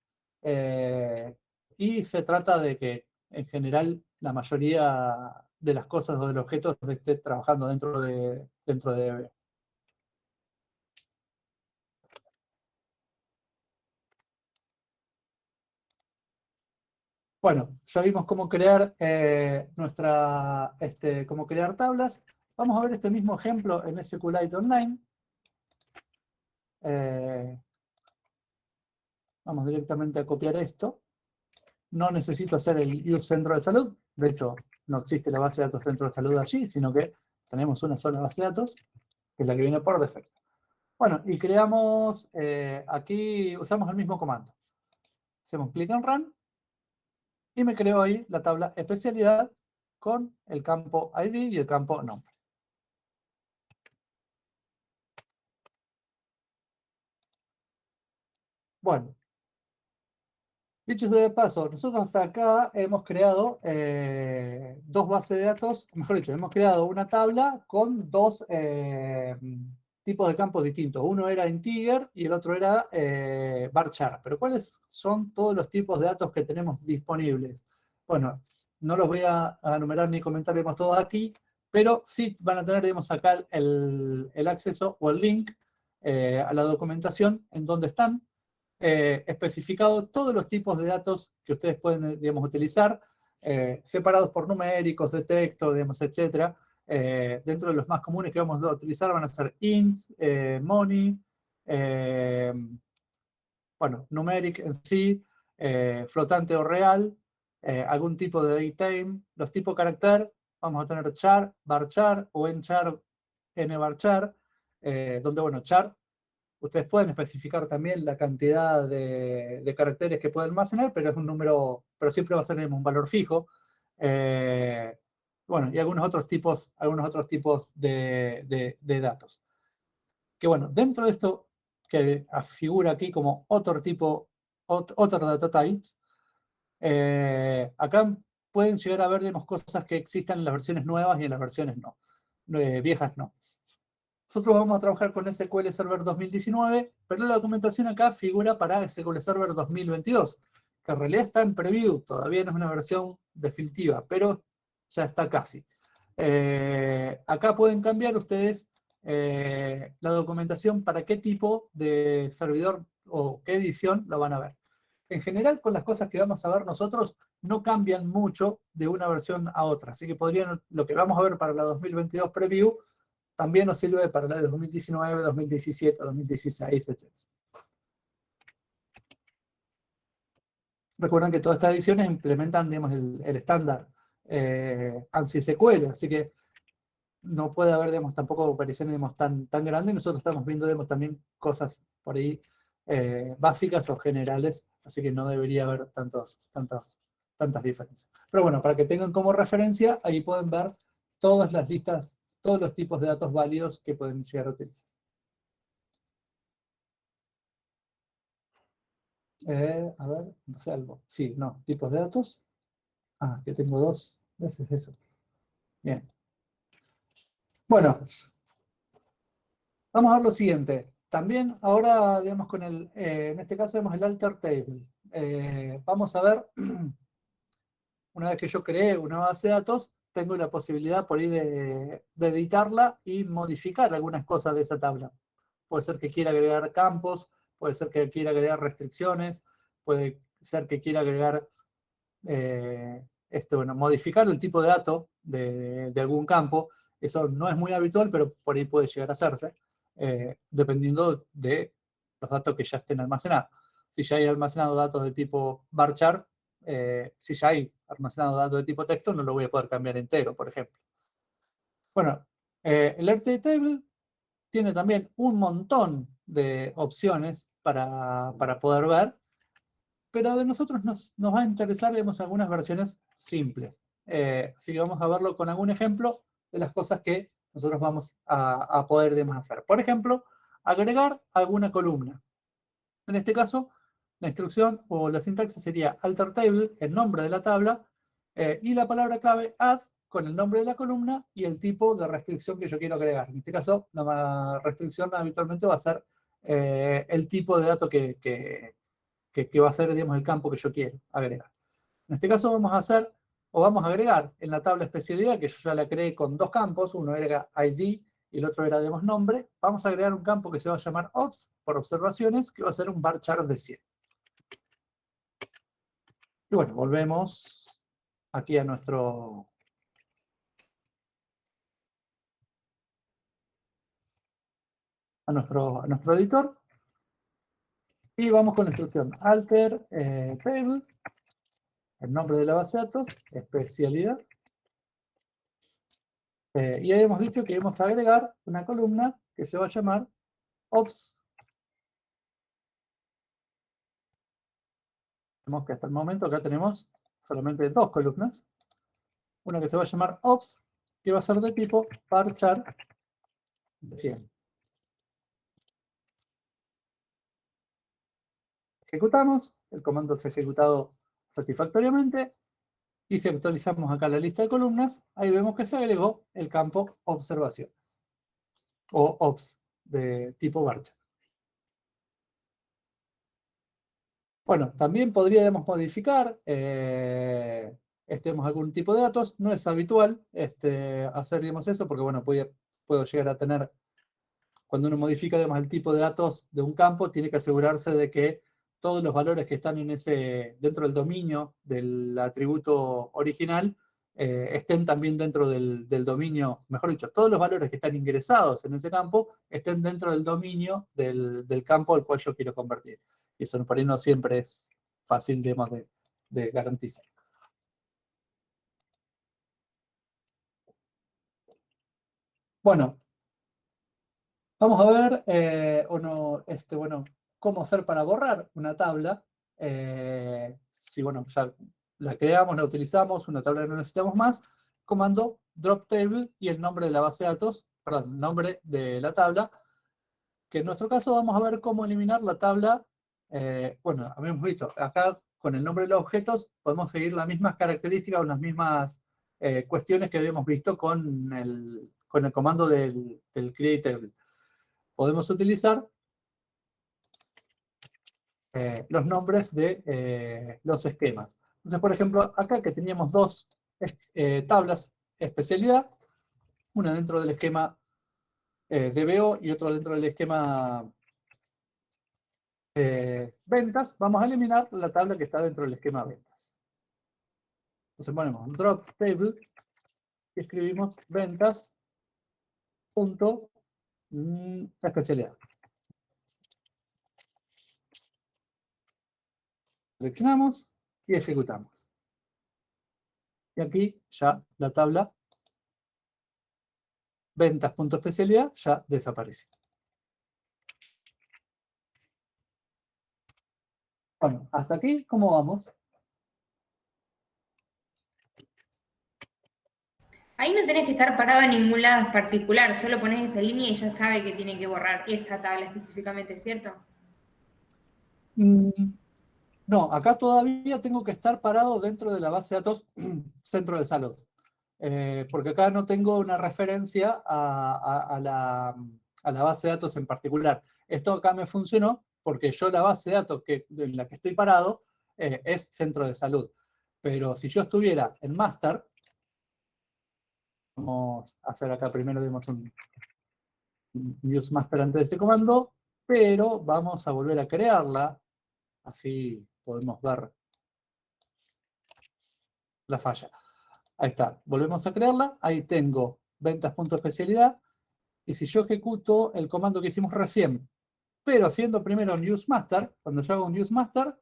y se trata de que, en general, la mayoría de las cosas o de los objetos esté trabajando dentro de DBO. Bueno, ya vimos cómo crear cómo crear tablas. Vamos a ver este mismo ejemplo en SQLite Online. Vamos directamente a copiar esto. No necesito hacer el use centro de salud. De hecho, no existe la base de datos centro de salud allí, sino que tenemos una sola base de datos, que es la que viene por defecto. Bueno, y creamos, aquí usamos el mismo comando. Hacemos clic en Run, y me creo ahí la tabla especialidad con el campo ID y el campo nombre. Bueno, dicho sea de paso, nosotros hasta acá hemos creado dos bases de datos, mejor dicho, hemos creado una tabla con dos tipos de campos distintos. Uno era integer y el otro era varchar. Pero ¿cuáles son todos los tipos de datos que tenemos disponibles? Bueno, no los voy a enumerar ni comentar, digamos, todos aquí, pero sí van a tener, digamos, acá el acceso o el link a la documentación en donde están especificado todos los tipos de datos que ustedes pueden, digamos, utilizar, separados por numéricos, de texto, digamos, etc. Dentro de los más comunes que vamos a utilizar van a ser int, money, bueno, numeric en sí, flotante o real, algún tipo de datetime, los tipos carácter, vamos a tener char, varchar o enchar, nvarchar, donde, bueno, char, ustedes pueden especificar también la cantidad de caracteres que pueden almacenar, pero es un número, pero siempre va a ser un valor fijo. Bueno, y algunos otros tipos de datos. Que bueno, dentro de esto que figura aquí como other data types, acá pueden llegar a ver, digamos, cosas que existen en las versiones nuevas y en las versiones viejas no. Nosotros vamos a trabajar con SQL Server 2019, pero la documentación acá figura para SQL Server 2022, que en realidad está en preview, todavía no es una versión definitiva, pero ya está casi. Acá pueden cambiar ustedes la documentación para qué tipo de servidor o qué edición lo van a ver. En general, con las cosas que vamos a ver nosotros, no cambian mucho de una versión a otra, así que lo que vamos a ver para la 2022 preview también nos sirve para la de 2019, 2017, 2016, etc. Recuerden que todas estas ediciones implementan, digamos, el estándar ANSI SQL, así que no puede haber, digamos, tampoco apariciones, digamos, tan grandes. Nosotros estamos viendo, digamos, también cosas por ahí básicas o generales, así que no debería haber tantas diferencias. Pero bueno, para que tengan como referencia, ahí pueden ver todas las listas, todos los tipos de datos válidos que pueden llegar a utilizar. A ver, no sé algo. Sí, no, tipos de datos. Ah, que tengo dos veces eso. Bien. Bueno, vamos a ver lo siguiente. También ahora, digamos, en este caso vemos el alter table. Vamos a ver, una vez que yo creé una base de datos, tengo la posibilidad por ahí de editarla y modificar algunas cosas de esa tabla. Puede ser que quiera agregar campos, puede ser que quiera agregar restricciones, puede ser que quiera agregar bueno, modificar el tipo de dato de algún campo. Eso no es muy habitual, pero por ahí puede llegar a hacerse, dependiendo de los datos que ya estén almacenados. Si ya hay almacenado datos de tipo varchar, si ya hay almacenado datos de tipo texto, no lo voy a poder cambiar entero, por ejemplo. Bueno, el RTTable tiene también un montón de opciones para poder ver, pero de nosotros nos va a interesar, digamos, algunas versiones simples. Así que vamos a verlo con algún ejemplo de las cosas que nosotros vamos a poder, digamos, hacer. Por ejemplo, agregar alguna columna. En este caso, la instrucción o la sintaxis sería alter table, el nombre de la tabla, y la palabra clave add con el nombre de la columna y el tipo de restricción que yo quiero agregar. En este caso, la restricción habitualmente va a ser el tipo de dato que va a ser, digamos, el campo que yo quiero agregar. En este caso vamos a hacer, o vamos a agregar en la tabla especialidad, que yo ya la creé con dos campos, uno era ID y el otro era, digamos, nombre. Vamos a agregar un campo que se va a llamar obs, por observaciones, que va a ser un varchar de 100. Y bueno, volvemos aquí a nuestro editor. Y vamos con la instrucción alter table, el nombre de la base de datos, especialidad. Y habíamos dicho que íbamos a agregar una columna que se va a llamar obs. Vemos que hasta el momento acá tenemos solamente dos columnas. Una que se va a llamar obs, que va a ser de tipo varchar 100. Ejecutamos, el comando es ejecutado satisfactoriamente. Y si actualizamos acá la lista de columnas, ahí vemos que se agregó el campo observaciones. O obs, de tipo varchar. Bueno, también podríamos modificar algún tipo de datos. No es habitual hacer, digamos, eso, porque bueno, puedo llegar a tener, cuando uno modifica, digamos, el tipo de datos de un campo, tiene que asegurarse de que todos los valores que están dentro del dominio del atributo original estén también dentro del dominio, mejor dicho, todos los valores que están ingresados en ese campo estén dentro del dominio del campo al cual yo quiero convertir. Y eso por ahí no siempre es fácil, digamos, de garantizar. Bueno, vamos a ver cómo hacer para borrar una tabla. Si bueno, ya la creamos, la utilizamos, una tabla que no necesitamos más, comando drop table y el nombre de la base de datos, perdón, el nombre de la tabla, que en nuestro caso vamos a ver cómo eliminar la tabla. Bueno, habíamos visto, acá con el nombre de los objetos podemos seguir las mismas características o las mismas cuestiones que habíamos visto con el comando del create table. Podemos utilizar los nombres de los esquemas. Entonces, por ejemplo, acá que teníamos dos tablas especialidad, una dentro del esquema DBO y otra dentro del esquema ventas, vamos a eliminar la tabla que está dentro del esquema ventas. Entonces ponemos drop table y escribimos ventas punto especialidad. Seleccionamos y ejecutamos. Y aquí ya la tabla ventas.especialidad ya desapareció. Bueno, hasta aquí, ¿cómo vamos? Ahí no tenés que estar parado en ningún lado en particular, solo pones esa línea y ya sabe que tiene que borrar esa tabla específicamente, ¿cierto? No, acá todavía tengo que estar parado dentro de la base de datos centro de salud. Porque acá no tengo una referencia a la base de datos en particular. Esto acá me funcionó porque yo la base de datos en la que estoy parado es centro de salud. Pero si yo estuviera en master, vamos a hacer acá primero, digamos, un use master antes de este comando, pero vamos a volver a crearla, así podemos ver la falla. Ahí está, volvemos a crearla, ahí tengo ventas.especialidad, y si yo ejecuto el comando que hicimos recién, pero haciendo primero un useMaster, cuando yo hago un useMaster,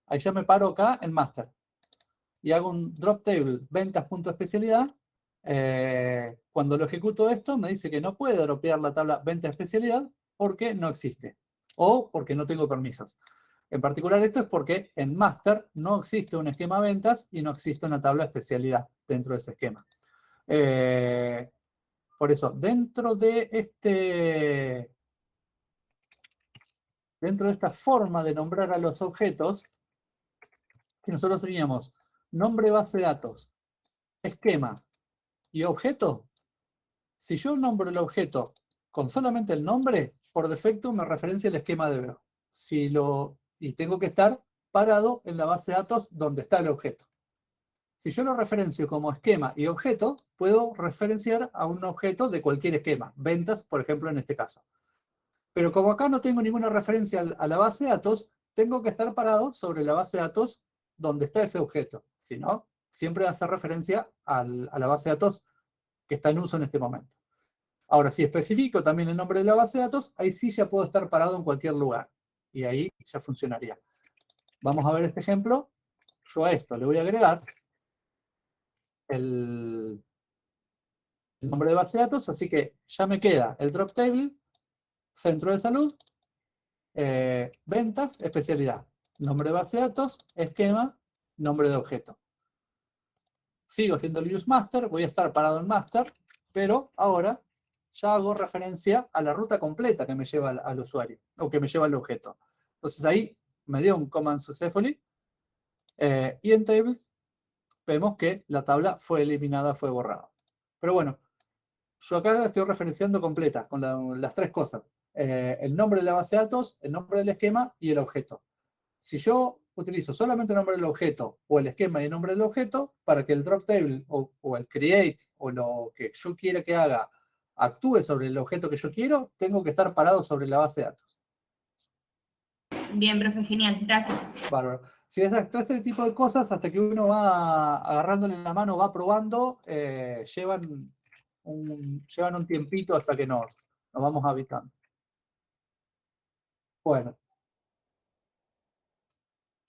ahí ya me paro acá en master, y hago un drop table ventas.especialidad, cuando lo ejecuto esto, me dice que no puede dropear la tabla venta especialidad porque no existe, o porque no tengo permisos. En particular esto es porque en master no existe un esquema ventas y no existe una tabla especialidad dentro de ese esquema. Por eso, dentro de esta forma de nombrar a los objetos, que nosotros teníamos nombre base de datos, esquema y objeto, si yo nombro el objeto con solamente el nombre, por defecto me referencia el esquema de veo. Y tengo que estar parado en la base de datos donde está el objeto. Si yo lo referencio como esquema y objeto, puedo referenciar a un objeto de cualquier esquema, ventas, por ejemplo, en este caso. Pero como acá no tengo ninguna referencia a la base de datos, tengo que estar parado sobre la base de datos donde está ese objeto. Si no, siempre va a hacer referencia a la base de datos que está en uso en este momento. Ahora, si especifico también el nombre de la base de datos, ahí sí ya puedo estar parado en cualquier lugar. Y ahí ya funcionaría. Vamos a ver este ejemplo. Yo a esto le voy a agregar el nombre de base de datos, así que ya me queda el drop table, centro de salud, ventas, especialidad, nombre de base de datos, esquema, nombre de objeto. Sigo haciendo el useMaster, voy a estar parado en master, pero ahora ya hago referencia a la ruta completa que me lleva al usuario, o que me lleva al objeto. Entonces ahí me dio un command successfully, y en tables vemos que la tabla fue eliminada, fue borrada. Pero bueno, yo acá la estoy referenciando completa, con las tres cosas. El nombre de la base de datos, el nombre del esquema y el objeto. Si yo utilizo solamente el nombre del objeto o el esquema y el nombre del objeto, para que el drop table o el create o lo que yo quiera que haga actúe sobre el objeto que yo quiero, tengo que estar parado sobre la base de datos. Bien, profe, genial, gracias. Bárbaro. Si es todo este tipo de cosas, hasta que uno va agarrándole en la mano, va probando, llevan un tiempito hasta que nos vamos habitando. Bueno.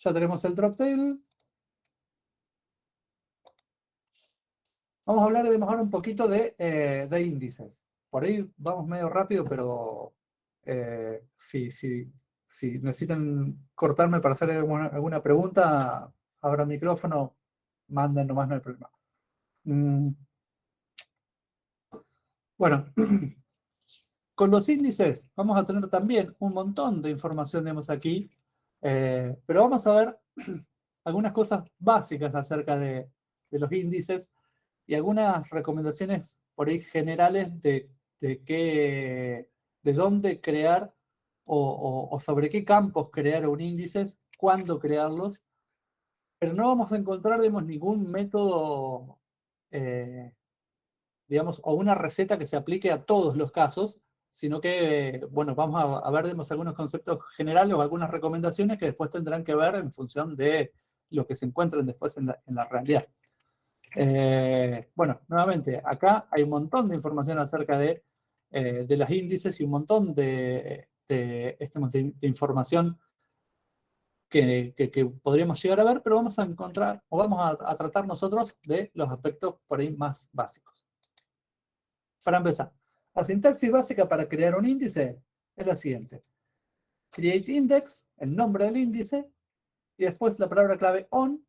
Ya tenemos el drop table. Vamos a hablar de mejor un poquito de índices. Por ahí vamos medio rápido, pero si necesitan cortarme para hacer alguna pregunta, abra micrófono, manden nomás, no hay problema. Bueno, con los índices vamos a tener también un montón de información, digamos, aquí, pero vamos a ver algunas cosas básicas acerca de los índices y algunas recomendaciones por ahí generales de dónde crear o sobre qué campos crear un índice, cuándo crearlos, pero no vamos a encontrar, digamos, ningún método, digamos, o una receta que se aplique a todos los casos, sino que, bueno, vamos a ver, digamos, algunos conceptos generales o algunas recomendaciones que después tendrán que ver en función de lo que se encuentren después en la realidad. Bueno, nuevamente, acá hay un montón de información acerca de los índices y un montón de información que podríamos llegar a ver, pero vamos a encontrar, o vamos a tratar nosotros de los aspectos por ahí más básicos. Para empezar, la sintaxis básica para crear un índice es la siguiente. Create index, el nombre del índice, y después la palabra clave on,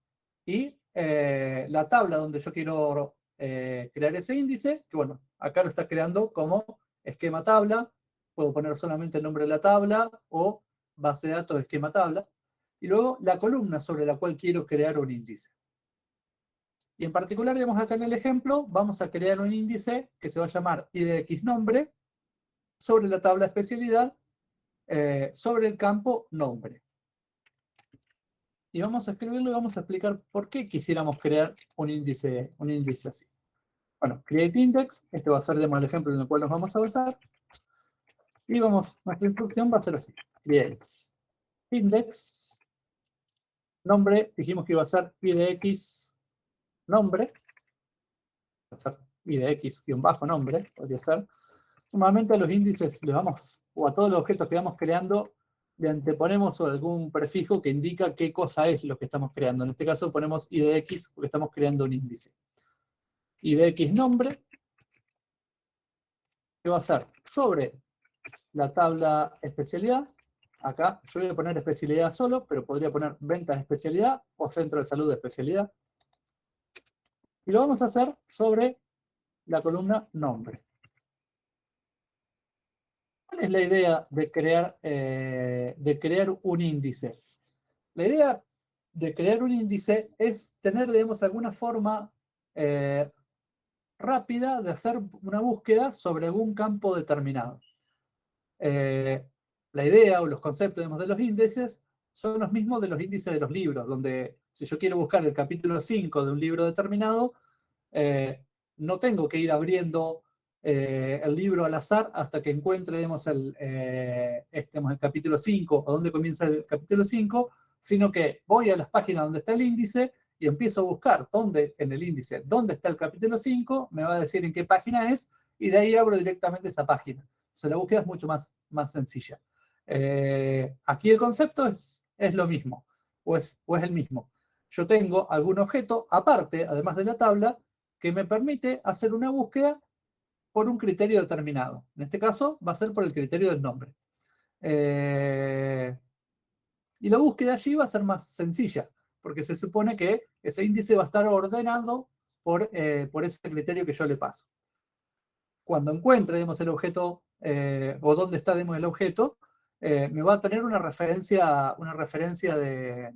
y la tabla donde yo quiero crear ese índice, que bueno, acá lo está creando como esquema tabla, puedo poner solamente el nombre de la tabla, o base de datos esquema tabla, y luego la columna sobre la cual quiero crear un índice. Y en particular, digamos acá en el ejemplo, vamos a crear un índice que se va a llamar IDX nombre, sobre la tabla especialidad, sobre el campo nombre. Y vamos a escribirlo y vamos a explicar por qué quisiéramos crear un índice así. Bueno, create index, este va a ser, digamos, el ejemplo en el cual nos vamos a basar. Y nuestra instrucción va a ser así. Create index, nombre, dijimos que iba a ser IDX nombre, puede ser id x-nombre, podría ser. Normalmente a los índices le vamos, o a todos los objetos que vamos creando, le anteponemos algún prefijo que indica qué cosa es lo que estamos creando. En este caso ponemos idx porque estamos creando un índice. Idx nombre, que va a ser sobre la tabla especialidad. Acá yo voy a poner especialidad solo, pero podría poner ventas de especialidad o centro de salud de especialidad. Y lo vamos a hacer sobre la columna nombre. ¿Cuál es la idea de crear un índice? La idea de crear un índice es tener, digamos, alguna forma rápida de hacer una búsqueda sobre algún campo determinado. La idea o los conceptos, digamos, de los índices son los mismos de los índices de los libros, donde si yo quiero buscar el capítulo 5 de un libro determinado, no tengo que ir abriendo el libro al azar hasta que encuentre, digamos, el capítulo 5 o dónde comienza el capítulo 5, sino que voy a las páginas donde está el índice y empiezo a buscar en el índice dónde está el capítulo 5, me va a decir en qué página es, y de ahí abro directamente esa página. O sea, la búsqueda es mucho más sencilla. Aquí el concepto es lo mismo, o es el mismo. Yo tengo algún objeto aparte, además de la tabla, que me permite hacer una búsqueda por un criterio determinado. En este caso va a ser por el criterio del nombre. Y la búsqueda allí va a ser más sencilla, porque se supone que ese índice va a estar ordenado por ese criterio que yo le paso. Cuando encuentre, digamos, el objeto, o dónde está, digamos, el objeto, me va a tener una referencia de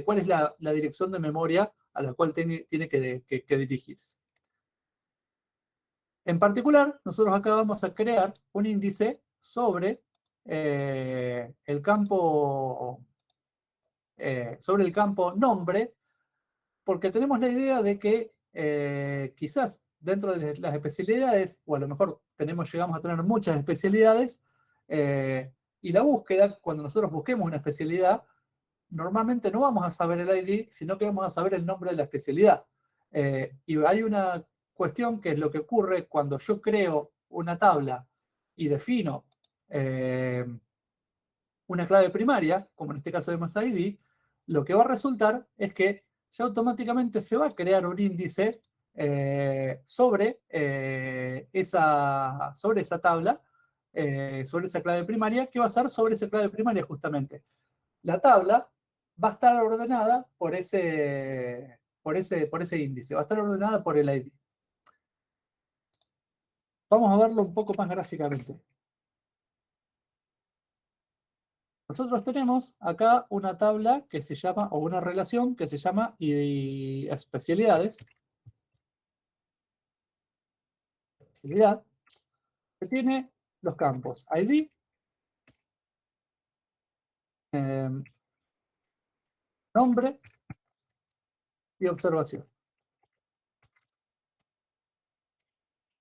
cuál es la dirección de memoria a la cual tiene que dirigirse. En particular, nosotros acá vamos a crear un índice sobre el campo nombre, porque tenemos la idea de que quizás dentro de las especialidades, o a lo mejor llegamos a tener muchas especialidades, y la búsqueda, cuando nosotros busquemos una especialidad, normalmente no vamos a saber el ID, sino que vamos a saber el nombre de la especialidad. Y hay una cuestión que es lo que ocurre cuando yo creo una tabla y defino una clave primaria, como en este caso vemos ID, lo que va a resultar es que ya automáticamente se va a crear un índice sobre esa tabla, sobre esa clave primaria, que va a ser sobre esa clave primaria justamente. La tabla va a estar ordenada por ese índice, va a estar ordenada por el ID. Vamos a verlo un poco más gráficamente. Nosotros tenemos acá una tabla que se llama, o una relación que se llama especialidades. Especialidad, que tiene los campos ID, nombre y observación.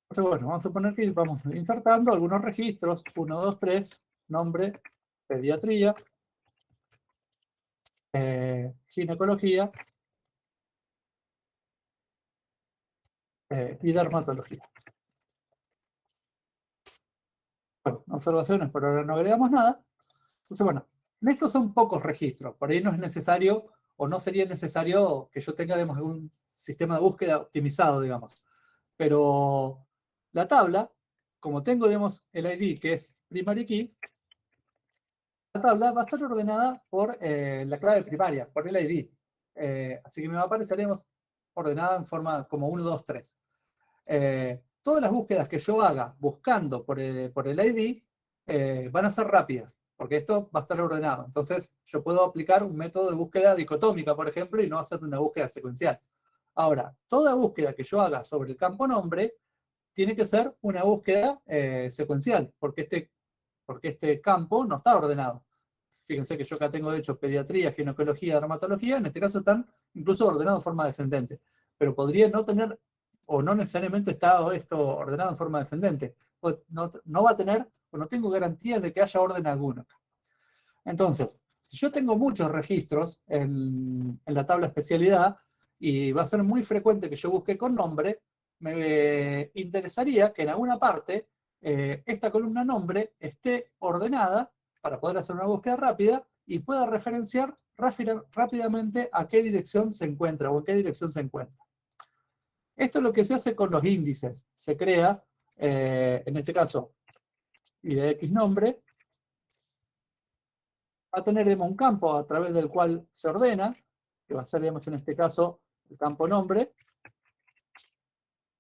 Entonces, bueno, vamos a suponer que vamos insertando algunos registros, 1, 2, 3, nombre, pediatría, ginecología y dermatología. Bueno, observaciones, por ahora no agregamos nada. Entonces, bueno, estos son pocos registros. Por ahí no es necesario, o no sería necesario que yo tenga, digamos, algún sistema de búsqueda optimizado, digamos. Pero la tabla, como tengo, digamos, el ID, que es primary key, la tabla va a estar ordenada por la clave primaria, por el ID. Así que me va a aparecer, digamos, ordenada en forma como 1, 2, 3. Todas las búsquedas que yo haga buscando por el ID van a ser rápidas, porque esto va a estar ordenado. Entonces, yo puedo aplicar un método de búsqueda dicotómica, por ejemplo, y no hacer una búsqueda secuencial. Ahora, toda búsqueda que yo haga sobre el campo nombre tiene que ser una búsqueda secuencial, porque este campo no está ordenado. Fíjense que yo acá tengo, de hecho, pediatría, ginecología, dermatología, en este caso están incluso ordenados de forma descendente, pero podría no tener, o no necesariamente está esto ordenado en forma descendente. No va a tener, o no tengo garantías de que haya orden alguno. Entonces, si yo tengo muchos registros en la tabla especialidad, y va a ser muy frecuente que yo busque con nombre, me interesaría que en alguna parte esta columna nombre esté ordenada para poder hacer una búsqueda rápida y pueda referenciar rápidamente a qué dirección se encuentra o en qué dirección se encuentra. Esto es lo que se hace con los índices. Se crea, en este caso, y de X nombre, va a tener un campo a través del cual se ordena, que va a ser, digamos, en este caso, el campo nombre.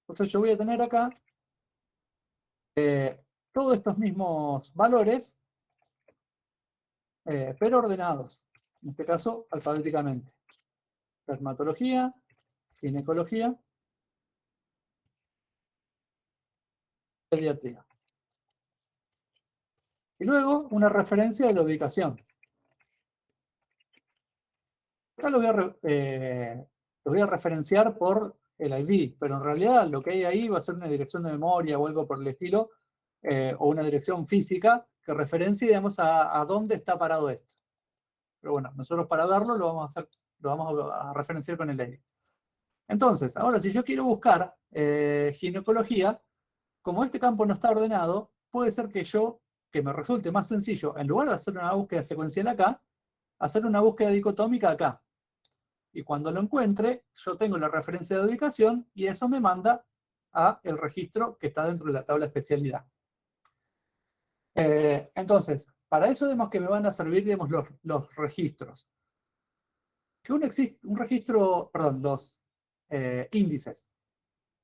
Entonces yo voy a tener acá todos estos mismos valores, pero ordenados, en este caso alfabéticamente. Dermatología, ginecología, pediatría. Y luego una referencia de la ubicación. Acá lo voy a referenciar por el ID, pero en realidad lo que hay ahí va a ser una dirección de memoria o algo por el estilo, o una dirección física que referencie, digamos, a dónde está parado esto. Pero bueno, nosotros para verlo lo vamos a referenciar con el ID. Entonces, ahora si yo quiero buscar ginecología, como este campo no está ordenado, puede ser que me resulte más sencillo, en lugar de hacer una búsqueda secuencial acá, hacer una búsqueda dicotómica acá. Y cuando lo encuentre, yo tengo la referencia de ubicación y eso me manda a el registro que está dentro de la tabla especialidad. Entonces, para eso vemos que me van a servir, digamos, los registros. Que un registro, perdón, los índices.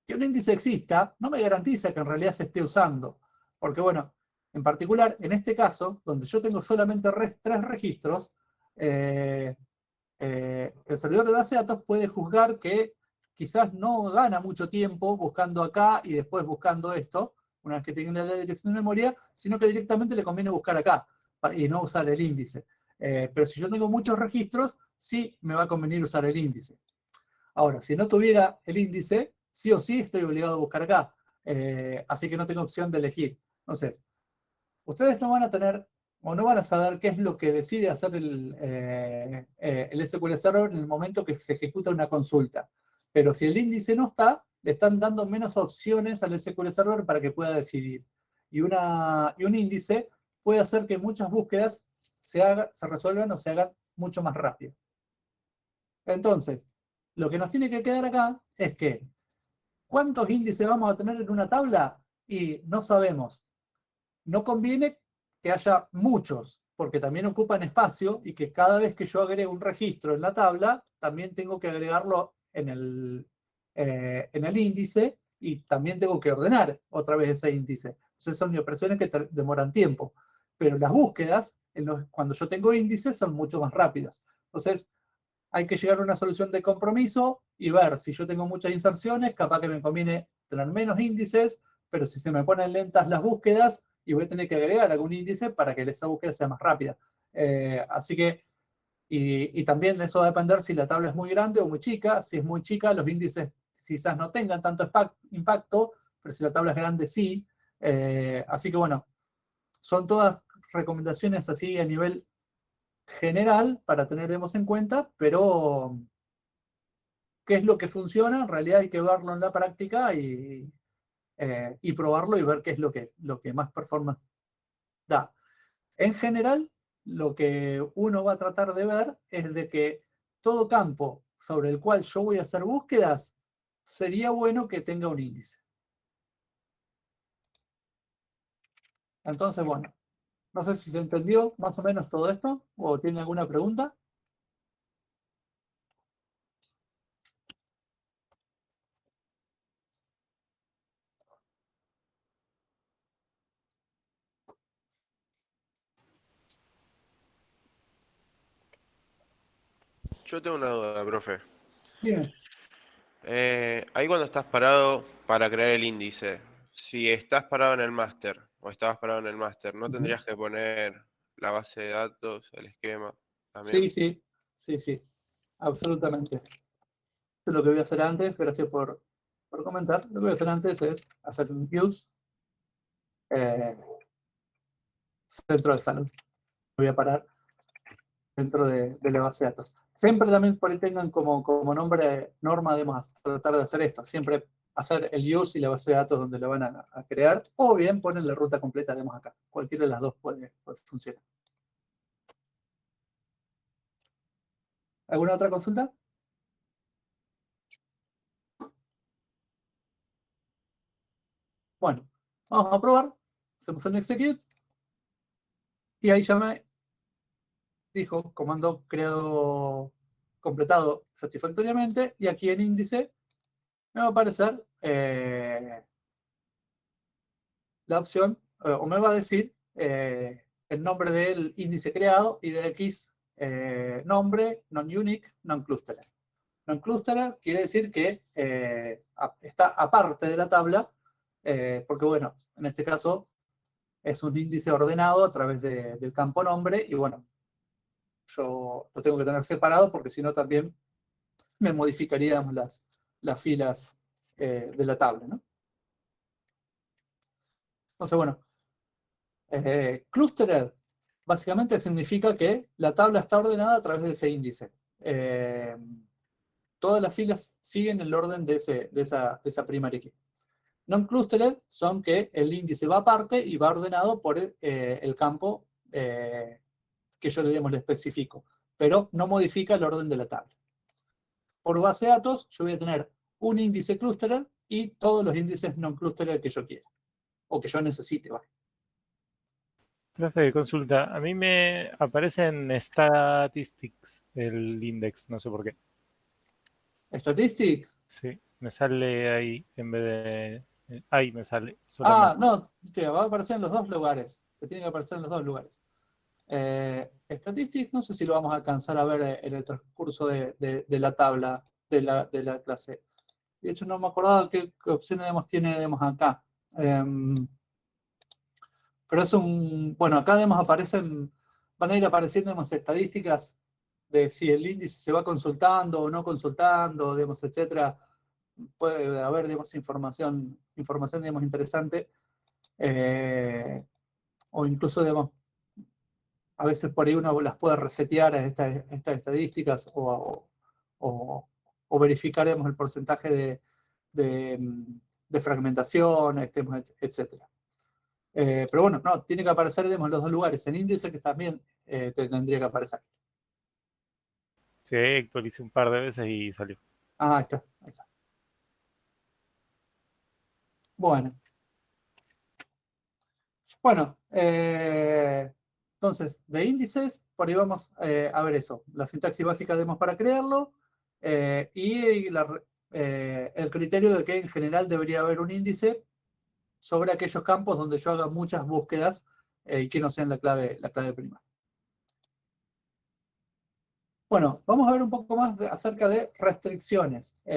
Que un índice exista no me garantiza que en realidad se esté usando. Porque, bueno, en particular, en este caso, donde yo tengo solamente 3 registros, el servidor de base de datos puede juzgar que quizás no gana mucho tiempo buscando acá y después buscando esto, una vez que tenga la dirección de memoria, sino que directamente le conviene buscar acá y no usar el índice. Pero si yo tengo muchos registros, sí me va a convenir usar el índice. Ahora, si no tuviera el índice, sí o sí estoy obligado a buscar acá. Así que no tengo opción de elegir. Entonces, ustedes no van a tener o no van a saber qué es lo que decide hacer el SQL Server en el momento que se ejecuta una consulta. Pero si el índice no está, le están dando menos opciones al SQL Server para que pueda decidir. Y un índice puede hacer que muchas búsquedas se resuelvan o se hagan mucho más rápido. Entonces, lo que nos tiene que quedar acá es que ¿cuántos índices vamos a tener en una tabla? Y no sabemos. No conviene que haya muchos, porque también ocupan espacio y que cada vez que yo agregue un registro en la tabla, también tengo que agregarlo en el índice y también tengo que ordenar otra vez ese índice. Entonces son operaciones que demoran tiempo. Pero las búsquedas, cuando yo tengo índices, son mucho más rápidas. Entonces, hay que llegar a una solución de compromiso y ver si yo tengo muchas inserciones, capaz que me conviene tener menos índices, pero si se me ponen lentas las búsquedas, y voy a tener que agregar algún índice para que esa búsqueda sea más rápida. Así que, y también eso va a depender si la tabla es muy grande o muy chica. Si es muy chica, los índices quizás no tengan tanto impacto, pero si la tabla es grande, sí. Así que bueno, son todas recomendaciones así a nivel general para teneremos en cuenta, pero qué es lo que funciona, en realidad hay que verlo en la práctica y probarlo y ver qué es lo que más performance da. En general, lo que uno va a tratar de ver es de que todo campo sobre el cual yo voy a hacer búsquedas, sería bueno que tenga un índice. Entonces, bueno, no sé si se entendió más o menos todo esto o tiene alguna pregunta. Yo tengo una duda, profe. Dime. Ahí cuando estás parado para crear el índice, si estás parado en el máster o estabas parado en el máster, ¿no tendrías que poner la base de datos, el esquema también? Sí, absolutamente. Esto es lo que voy a hacer antes, gracias por comentar. Lo que voy a hacer antes es hacer un use centro de salud. Voy a parar dentro de la base de datos. Siempre también por ahí tengan como norma, debemos tratar de hacer esto. Siempre hacer el use y la base de datos donde lo van a crear, o bien ponen la ruta completa, demos acá. Cualquiera de las dos puede funcionar. ¿Alguna otra consulta? Bueno, vamos a probar. Hacemos un execute. Y ahí ya me dijo comando creado, completado satisfactoriamente. Y aquí en índice me va a aparecer la opción, o me va a decir el nombre del índice creado y de X nombre, non-unique, non-clustered. Non-clustered quiere decir que está aparte de la tabla, porque bueno, en este caso es un índice ordenado a través del campo nombre, y bueno, yo lo tengo que tener separado porque si no también me modificaríamos las filas de la tabla, ¿no? Entonces, bueno, clustered básicamente significa que la tabla está ordenada a través de ese índice. Todas las filas siguen el orden de esa primary key. Non-clustered son que el índice va aparte y va ordenado por el campo que yo le especifico, pero no modifica el orden de la tabla. Por base de datos, yo voy a tener un índice clustered y todos los índices non-clustered que yo quiera, o que yo necesite, ¿vale? Profe, consulta. A mí me aparece en Statistics el index, no sé por qué. Statistics. Sí, me sale ahí en vez de... Ahí me sale. No, te va a aparecer en los dos lugares. Te tiene que aparecer en los dos lugares. Statistics, no sé si lo vamos a alcanzar a ver en el transcurso de la tabla de la clase. De hecho, no me acordaba qué opciones tiene acá. Pero es bueno, acá aparecen, van a ir apareciendo estadísticas de si el índice se va consultando o no consultando, etcétera. Puede haber, información interesante. O incluso, a veces por ahí uno las puede resetear a estas estadísticas o verificar, el porcentaje de fragmentación, etcétera. Pero bueno, no, tiene que aparecer, en los dos lugares. En índice que también te tendría que aparecer. Sí, actualicé un par de veces y salió. Ahí está. Bueno. Bueno, entonces, de índices, por ahí vamos a ver eso. La sintaxis básica demos para crearlo y el criterio de que en general debería haber un índice sobre aquellos campos donde yo haga muchas búsquedas y que no sean la clave primaria. Bueno, vamos a ver un poco más acerca de restricciones. Y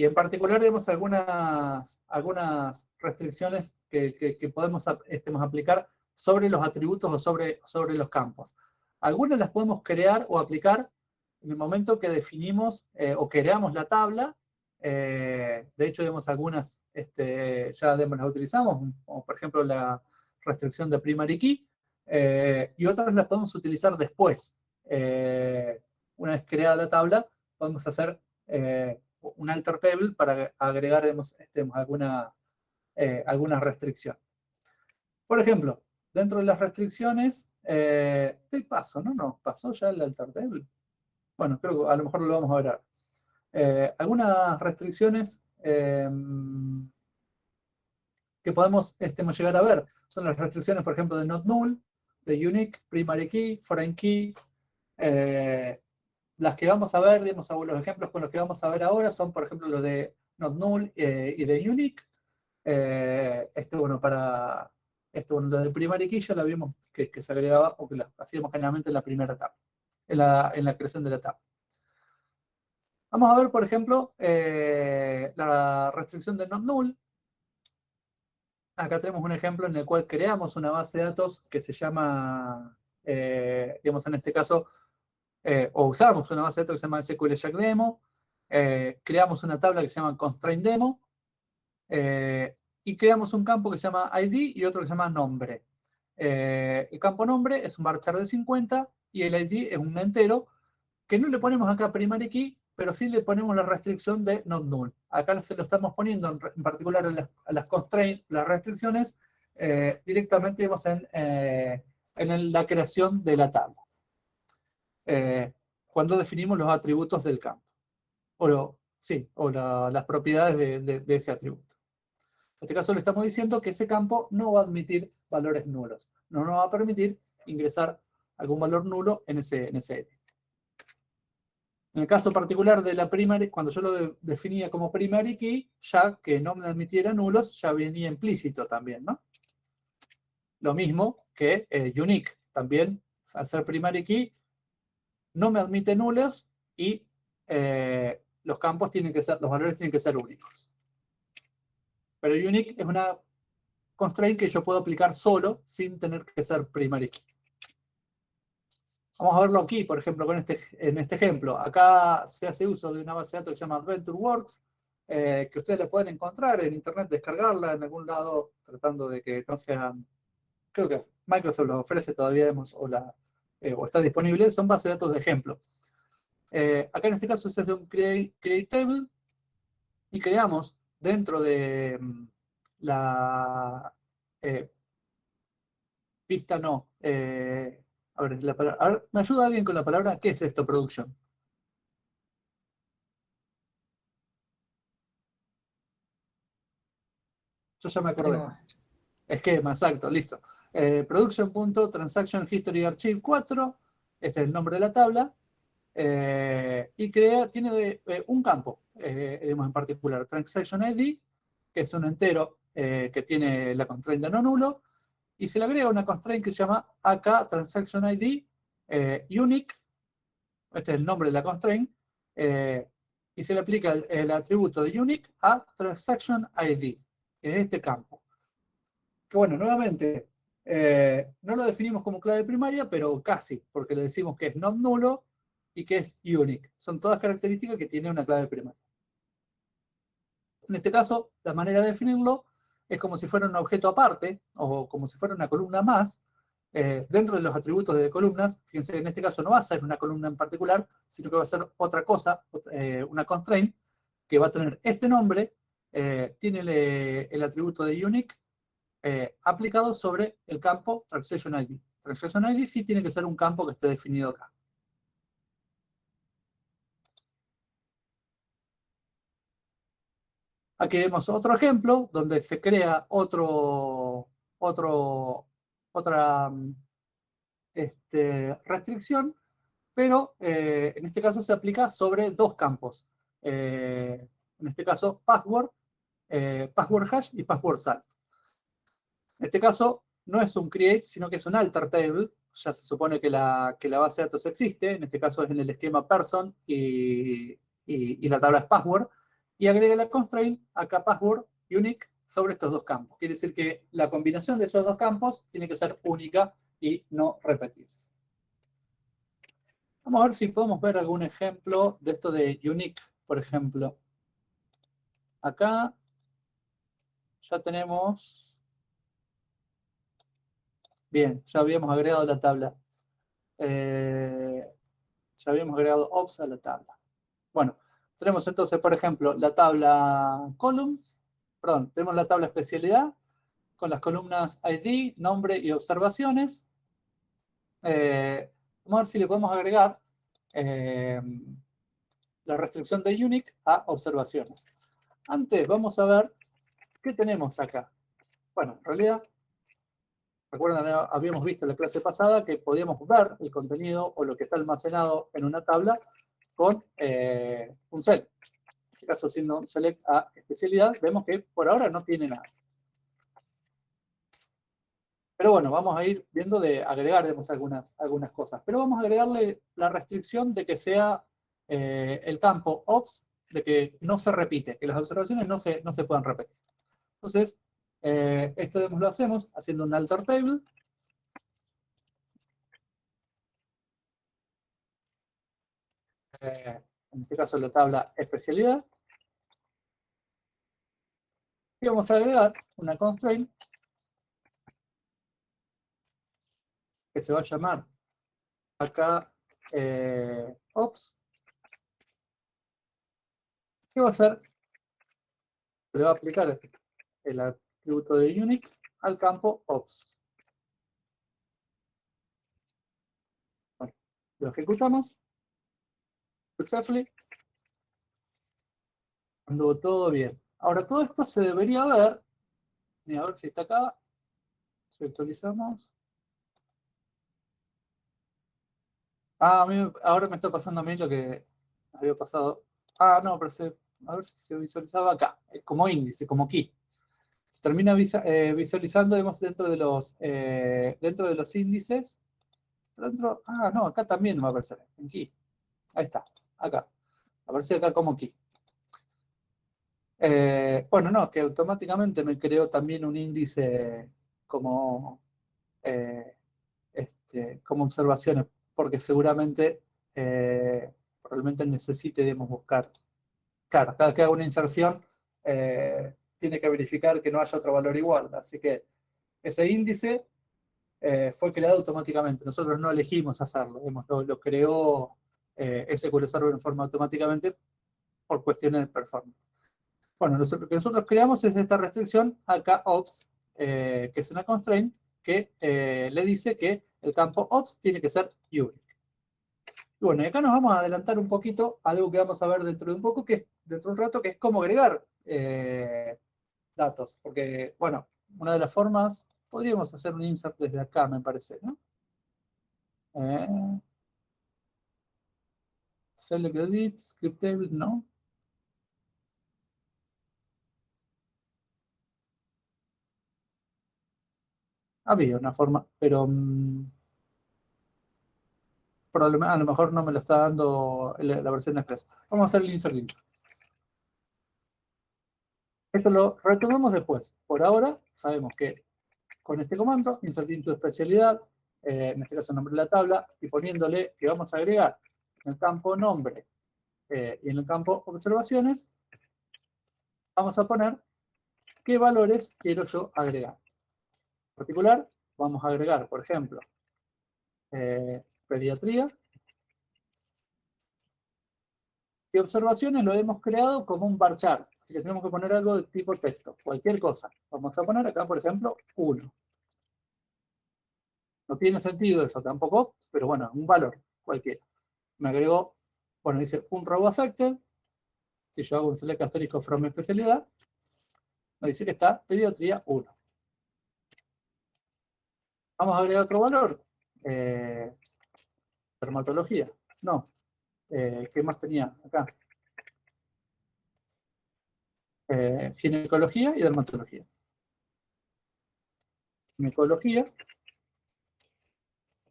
en particular vemos algunas restricciones que podemos aplicar sobre los atributos o sobre los campos. Algunas las podemos crear o aplicar en el momento que definimos o creamos la tabla. De hecho, algunas ya las utilizamos, como por ejemplo la restricción de primary key, y otras las podemos utilizar después. Una vez creada la tabla, podemos hacer un alter table para agregar alguna restricción. Por ejemplo, dentro de las restricciones, ¿qué pasó? ¿No pasó ya el alter table? Bueno, creo que a lo mejor lo vamos a ver ahora. Algunas restricciones que podemos llegar a ver son las restricciones, por ejemplo, de not null, de unique, primary key, foreign key. Las que vamos a ver, los ejemplos con los que vamos a ver ahora son, por ejemplo, los de not null y de unique. Lo del primary key ya lo vimos que se agregaba o que lo hacíamos generalmente en la primera etapa, en la creación de la tabla. Vamos a ver, por ejemplo, la restricción de not null. Acá tenemos un ejemplo en el cual creamos una base de datos que se llama, en este caso, o usamos una base de datos que se llama SQL Jack Demo, creamos una tabla que se llama Constraint Demo, y creamos un campo que se llama ID y otro que se llama nombre. el campo nombre es un varchar de 50 y el ID es un entero que no le ponemos acá primary key, pero sí le ponemos la restricción de not null. Acá se lo estamos poniendo en particular a las constraints, las restricciones, directamente digamos, en la creación de la tabla. Cuando definimos los atributos del campo. O las propiedades de ese atributo. En este caso le estamos diciendo que ese campo no va a admitir valores nulos. No nos va a permitir ingresar algún valor nulo en ese ID. En el caso particular de la primary, cuando yo lo definía como primary key, ya que no me admitiera nulos, ya venía implícito también, ¿no? Lo mismo que unique. También, al ser primary key, no me admite nulos y los campos los valores tienen que ser únicos. Pero unique es una constraint que yo puedo aplicar solo sin tener que ser primary key. Vamos a verlo aquí, por ejemplo, en este ejemplo. Acá se hace uso de una base de datos que se llama AdventureWorks, que ustedes la pueden encontrar en internet, descargarla en algún lado, tratando de que no sean... Creo que Microsoft lo ofrece todavía, o está disponible. Son bases de datos de ejemplo. Acá en este caso se hace un create table y creamos dentro de la pista no. A ver, ¿me ayuda alguien con la palabra? ¿Qué es esto, production? Yo ya me acordé. Esquema, exacto, listo. Production.transactionhistoryarchive4, este es el nombre de la tabla, y tiene un campo, digamos en particular, transaction ID, que es un entero que tiene la constraint de no nulo, y se le agrega una constraint que se llama AK transaction ID unique, este es el nombre de la constraint, y se le aplica el atributo de unique a transaction ID, que es este campo. Que bueno, nuevamente, no lo definimos como clave primaria, pero casi, porque le decimos que es not nulo y que es unique. Son todas características que tiene una clave primaria. En este caso, la manera de definirlo es como si fuera un objeto aparte, o como si fuera una columna más, dentro de los atributos de columnas. Fíjense que en este caso no va a ser una columna en particular, sino que va a ser otra cosa, una constraint, que va a tener este nombre, tiene el atributo de unique, aplicado sobre el campo Transaction ID. Transaction ID sí tiene que ser un campo que esté definido acá. Aquí vemos otro ejemplo donde se crea otra restricción, pero en este caso se aplica sobre dos campos. En este caso, password hash y password salt. En este caso, no es un create, sino que es un alter table. Ya se supone que la base de datos existe. En este caso es en el esquema person y la tabla es password. Y agrega la constraint acá password unique sobre estos dos campos. Quiere decir que la combinación de esos dos campos tiene que ser única y no repetirse. Vamos a ver si podemos ver algún ejemplo de esto de unique, por ejemplo. Acá ya tenemos... Bien, ya habíamos agregado la tabla. Ya habíamos agregado ops a la tabla. Bueno, tenemos entonces, por ejemplo, la tabla columns. Perdón, tenemos la tabla especialidad con las columnas ID, nombre y observaciones. Vamos a ver si le podemos agregar la restricción de unique a observaciones. Antes vamos a ver qué tenemos acá. Bueno, en realidad, recuerden, habíamos visto en la clase pasada que podíamos ver el contenido o lo que está almacenado en una tabla con un cell. En este caso, siendo un select a especialidad, vemos que por ahora no tiene nada. Pero bueno, vamos a ir viendo de agregar algunas cosas. Pero vamos a agregarle la restricción de que sea el campo ops, de que no se repite, que las observaciones no se puedan repetir. Entonces, esto lo hacemos haciendo un alter table. En este caso la tabla especialidad. Y vamos a agregar una constraint que se va a llamar acá ops. ¿Qué va a hacer? Le va a aplicar el atributo de unique al campo ops. Bueno, lo ejecutamos. Successfully. Anduvo todo bien. Ahora todo esto se debería ver. Y a ver si está acá. Si actualizamos. Ah, ahora me está pasando a mí lo que había pasado. Ah, no, pero a ver si se visualizaba acá, como índice, como key. Se termina visualizando, digamos, dentro de los índices. No, acá también va a aparecer, en key. Ahí está, acá. Aparece acá como key. Bueno, no, que automáticamente me creó también un índice como, como observaciones, porque seguramente probablemente necesite, digamos, buscar. Claro, cada que haga una inserción tiene que verificar que no haya otro valor igual. Así que ese índice fue creado automáticamente. Nosotros no elegimos hacerlo. Lo creó SQL Server en forma automáticamente por cuestiones de performance. Bueno, lo que nosotros creamos es esta restricción acá ops, que es una constraint que le dice que el campo ops tiene que ser unique. Y bueno, y acá nos vamos a adelantar un poquito a algo que vamos a ver dentro de un poco, que es dentro de un rato, que es cómo agregar datos. Porque, bueno, una de las formas, podríamos hacer un insert desde acá, me parece, ¿no? Select edit, script table, ¿no? Había una forma, pero a lo mejor no me lo está dando la versión express. Vamos a hacer el insert link. Esto lo retomamos después. Por ahora, sabemos que con este comando, insert into especialidad, en este caso nombre de la tabla, y poniéndole que vamos a agregar en el campo nombre y en el campo observaciones, vamos a poner qué valores quiero yo agregar. En particular, vamos a agregar, por ejemplo, pediatría. Y observaciones lo hemos creado como un varchar. Así que tenemos que poner algo de tipo texto, cualquier cosa. Vamos a poner acá, por ejemplo, 1. No tiene sentido eso tampoco, pero bueno, un valor cualquiera. Me agregó, bueno, dice un row affected. Si yo hago un select asterisco from especialidad, me dice que está pediatría 1. Vamos a agregar otro valor. Dermatología. No. ¿Qué más tenía acá? Ginecología y dermatología. Ginecología.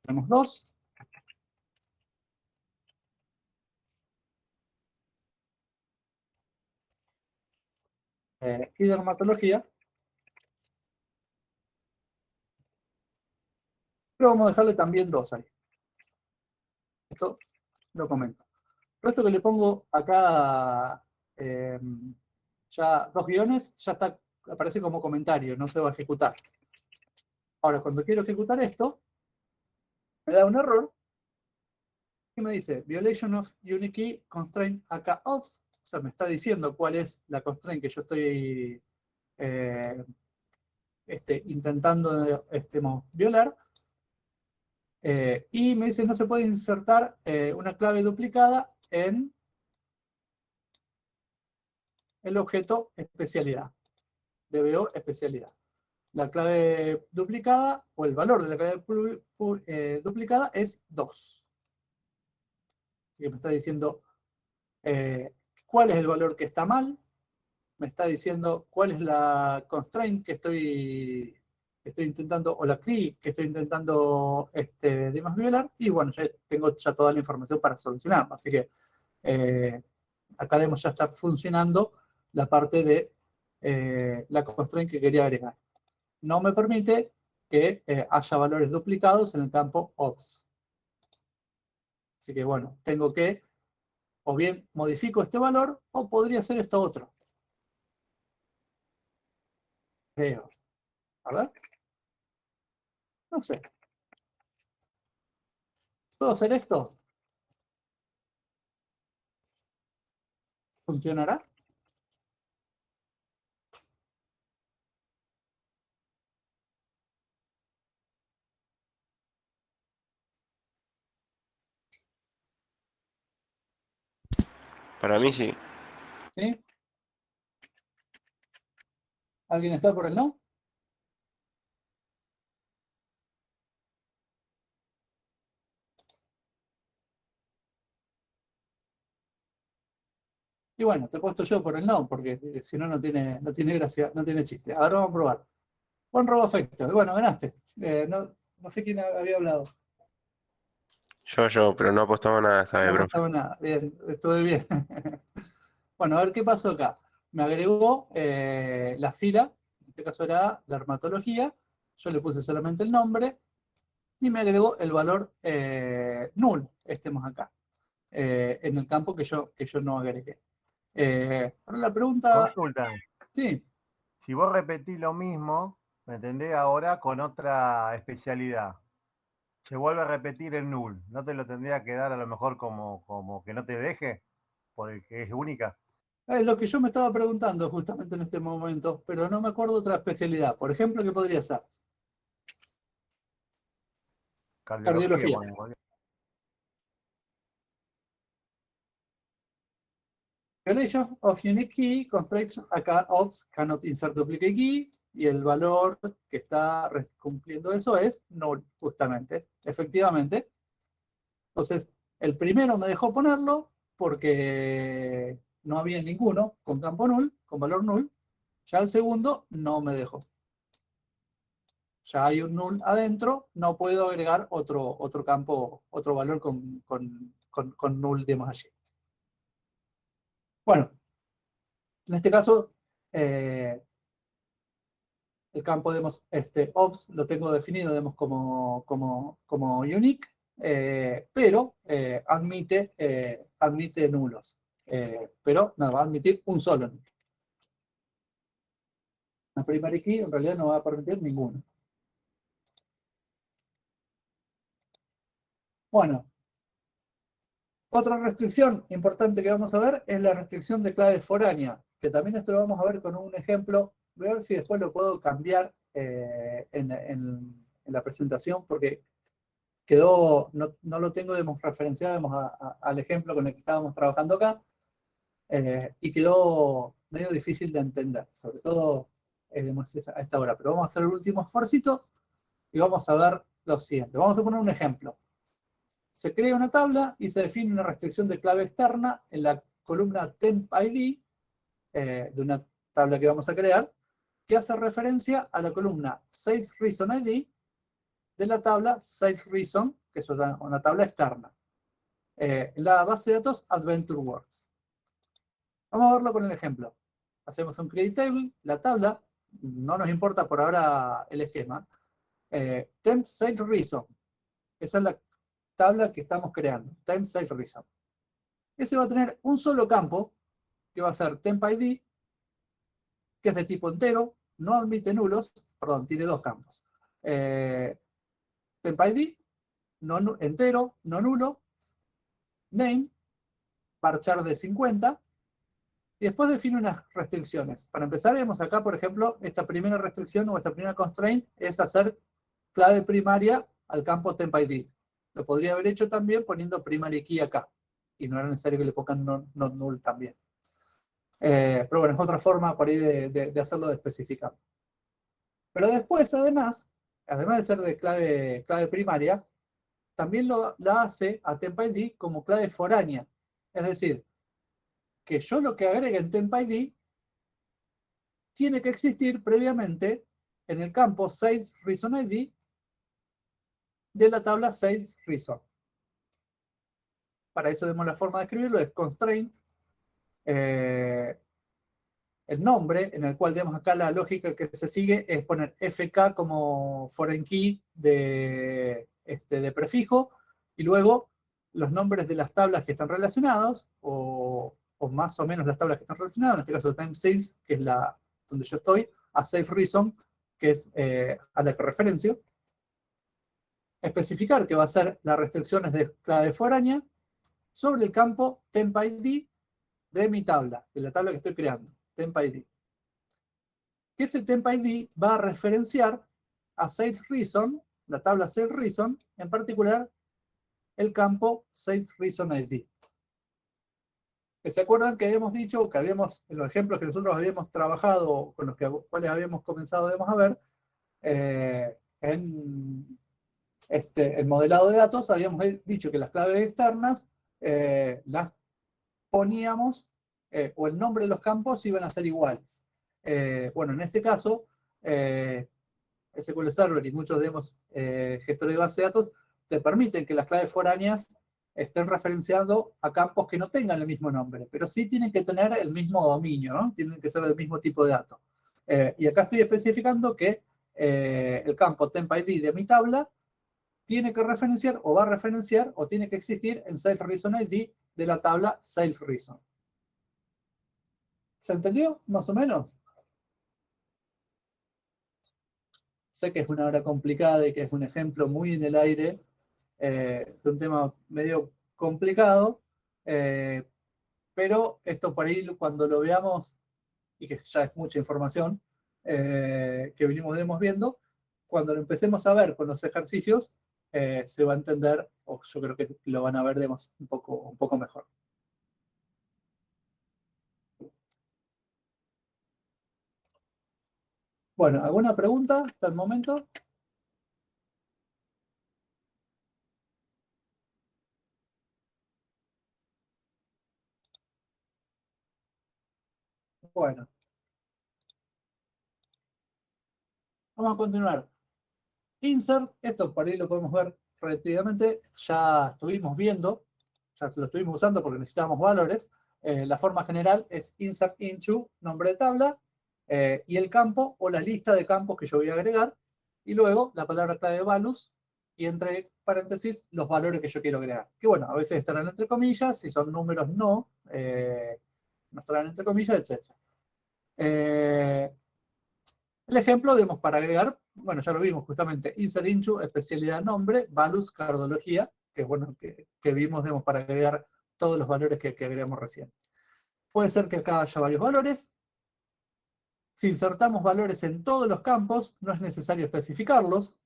Tenemos 2. Y dermatología. Pero vamos a dejarle también 2 ahí. Esto lo comento. Esto que le pongo acá ya 2 guiones, ya está, aparece como comentario, no se va a ejecutar. Ahora, cuando quiero ejecutar esto, me da un error y me dice violation of unique key constraint acá ops. O sea, me está diciendo cuál es la constraint que yo estoy intentando violar. Y me dice no se puede insertar una clave duplicada en el objeto especialidad. DBO especialidad. La clave duplicada o el valor de la clave duplicada es 2. Así que me está diciendo cuál es el valor que está mal, me está diciendo cuál es la constraint que estoy intentando, o la key que estoy intentando violar, y bueno, ya tengo toda la información para solucionarlo. Así que acá ya está funcionando la parte de la constraint que quería agregar. No me permite que haya valores duplicados en el campo ops. Así que bueno, tengo que o bien modifico este valor o podría ser esto otro. Creo. A ver. No sé. ¿Puedo hacer esto? ¿Funcionará? Para mí sí. ¿Sí? ¿Alguien está por el no? Y bueno, te he puesto yo por el no, porque si no, no tiene gracia, no tiene chiste. Ahora vamos a probar. Buen RoboFactor. Bueno, ganaste. No sé quién había hablado. Yo, pero no apostamos nada esta vez, No profe. pasaba nada. Bien, estuve bien. Bueno, a ver qué pasó acá. Me agregó la fila, en este caso era dermatología. Yo le puse solamente el nombre y me agregó el valor null, estemos acá, en el campo que yo no agregué. Ahora la pregunta, Consulta. sí, Si vos repetís lo mismo, ¿me entendés? Ahora con otra especialidad. Se vuelve a repetir el null. ¿No te lo tendría que dar a lo mejor como que no te deje? Porque es única. es lo que yo me estaba preguntando justamente en este momento, pero no me acuerdo otra especialidad. Por ejemplo, ¿qué podría ser? Cardiología, Cardiología. bueno, Violation of unique key constraints acá ops cannot insert duplicate key y el valor que está cumpliendo eso es null, justamente, efectivamente. Entonces, el primero me dejó ponerlo porque no había ninguno con campo null, con valor null. Ya el segundo no me dejó. Ya hay un null adentro, no puedo agregar otro campo, otro valor con null, digamos allí. Bueno, en este caso, el campo ops lo tengo definido como unique, pero admite nulos. Pero nada, va a admitir un solo nulo. La primary key en realidad no va a permitir ninguno. Bueno, otra restricción importante que vamos a ver es la restricción de clave foránea, que también esto lo vamos a ver con un ejemplo. Voy a ver si después lo puedo cambiar en la presentación, porque quedó, no lo tengo referenciado al ejemplo con el que estábamos trabajando acá, y quedó medio difícil de entender, sobre todo a esta hora. Pero vamos a hacer el último esfuercito y vamos a ver lo siguiente. Vamos a poner un ejemplo. Se crea una tabla y se define una restricción de clave externa en la columna temp ID de una tabla que vamos a crear, que hace referencia a la columna sales reason ID de la tabla sales reason, que es una tabla externa. En la base de datos AdventureWorks. Vamos a verlo con el ejemplo. Hacemos un create table, la tabla, no nos importa por ahora el esquema, temp sales reason. Esa es la tabla que estamos creando, temp sales reason. Ese va a tener un solo campo, que va a ser temp ID, que es de tipo entero, no admite nulos, perdón, tiene dos campos. Temp ID, entero, no nulo, name, varchar de 50, y después define unas restricciones. Para empezar, vemos acá, por ejemplo, esta primera restricción o esta primera constraint es hacer clave primaria al campo temp ID. Lo podría haber hecho también poniendo primary key acá, y no era necesario que le pongan not null también. Pero bueno, es otra forma por ahí de hacerlo de especificar. Pero después, además de ser de clave primaria, también la hace a temp ID como clave foránea. Es decir, que yo lo que agregue en temp ID tiene que existir previamente en el campo sales reason ID de la tabla sales reason. Para eso vemos la forma de escribirlo, es constraint, el nombre, en el cual, digamos, acá la lógica que se sigue es poner FK como foreign key de prefijo, y luego los nombres de las tablas que están relacionados, o más o menos las tablas que están relacionadas, en este caso time sales, que es donde yo estoy, a sales reason, que es a la que referencio. especificar que va a ser las restricciones de clave foránea sobre el campo temp_id de mi tabla, de la tabla que estoy creando, temp_id. Que ese temp_id va a referenciar a SalesReason, la tabla SalesReason, en particular el campo SalesReason_id. Que se acuerdan que habíamos dicho, que habíamos, en los ejemplos que nosotros habíamos trabajado, con los cuales habíamos comenzado a ver, en el modelado de datos, habíamos dicho que las claves externas las poníamos, o el nombre de los campos iban a ser iguales. Bueno, en este caso, SQL Server y muchos gestores de base de datos te permiten que las claves foráneas estén referenciando a campos que no tengan el mismo nombre, pero sí tienen que tener el mismo dominio, ¿no? Tienen que ser del mismo tipo de datos. Y acá estoy especificando que el campo temp_id de mi tabla tiene que referenciar, o va a referenciar, o tiene que existir en SalesReason_id de la tabla SalesReason. ¿Se entendió? Más o menos. Sé que es una hora complicada y que es un ejemplo muy en el aire de un tema medio complicado, pero esto por ahí cuando lo veamos, y que ya es mucha información que venimos viendo, cuando lo empecemos a ver con los ejercicios, se va a entender, o yo creo que lo van a ver un poco mejor. Bueno, ¿alguna pregunta hasta el momento? Bueno. Vamos a continuar. Insert, esto por ahí lo podemos ver rápidamente, ya estuvimos viendo, ya lo estuvimos usando porque necesitábamos valores. La forma general es insert into, nombre de tabla, y el campo o la lista de campos que yo voy a agregar, y luego la palabra clave values, y entre paréntesis los valores que yo quiero agregar. Que bueno, a veces estarán entre comillas, si son números no estarán entre comillas, etc. El ejemplo, digamos, para agregar, bueno, ya lo vimos justamente, insert into, especialidad nombre, values, cardología, que es bueno, que vimos, digamos, para agregar todos los valores que agregamos recién. Puede ser que acá haya varios valores. Si insertamos valores en todos los campos, no es necesario especificarlos.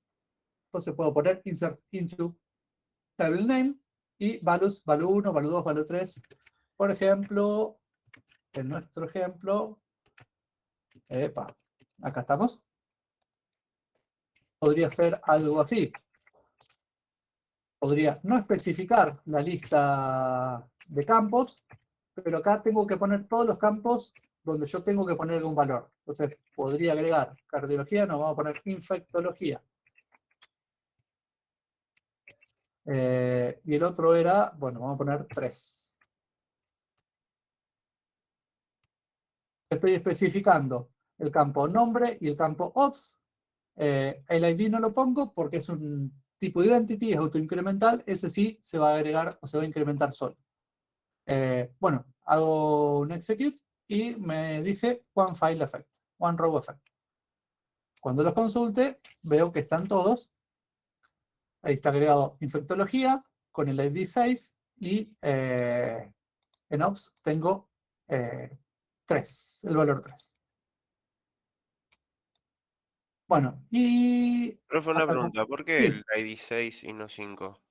Entonces puedo poner insert into table name y values, value 1, value 2, value 3. Por ejemplo, en nuestro ejemplo, acá estamos. Podría ser algo así. Podría no especificar la lista de campos, pero acá tengo que poner todos los campos donde yo tengo que poner algún valor. Entonces podría agregar cardiología, nos vamos a poner infectología. Y el otro era, bueno, vamos a poner 3. Estoy especificando el campo nombre y el campo ops. El ID no lo pongo porque es un tipo de identity, es autoincremental. Ese sí se va a agregar o se va a incrementar solo. Bueno, hago un execute y me dice one file effect, one row effect. Cuando los consulte, veo que están todos. Ahí está agregado infectología con el ID 6 y en ops tengo 3, el valor 3. Bueno, y... Profe, una pregunta, ¿por qué Sí. el ID 6 y no 5?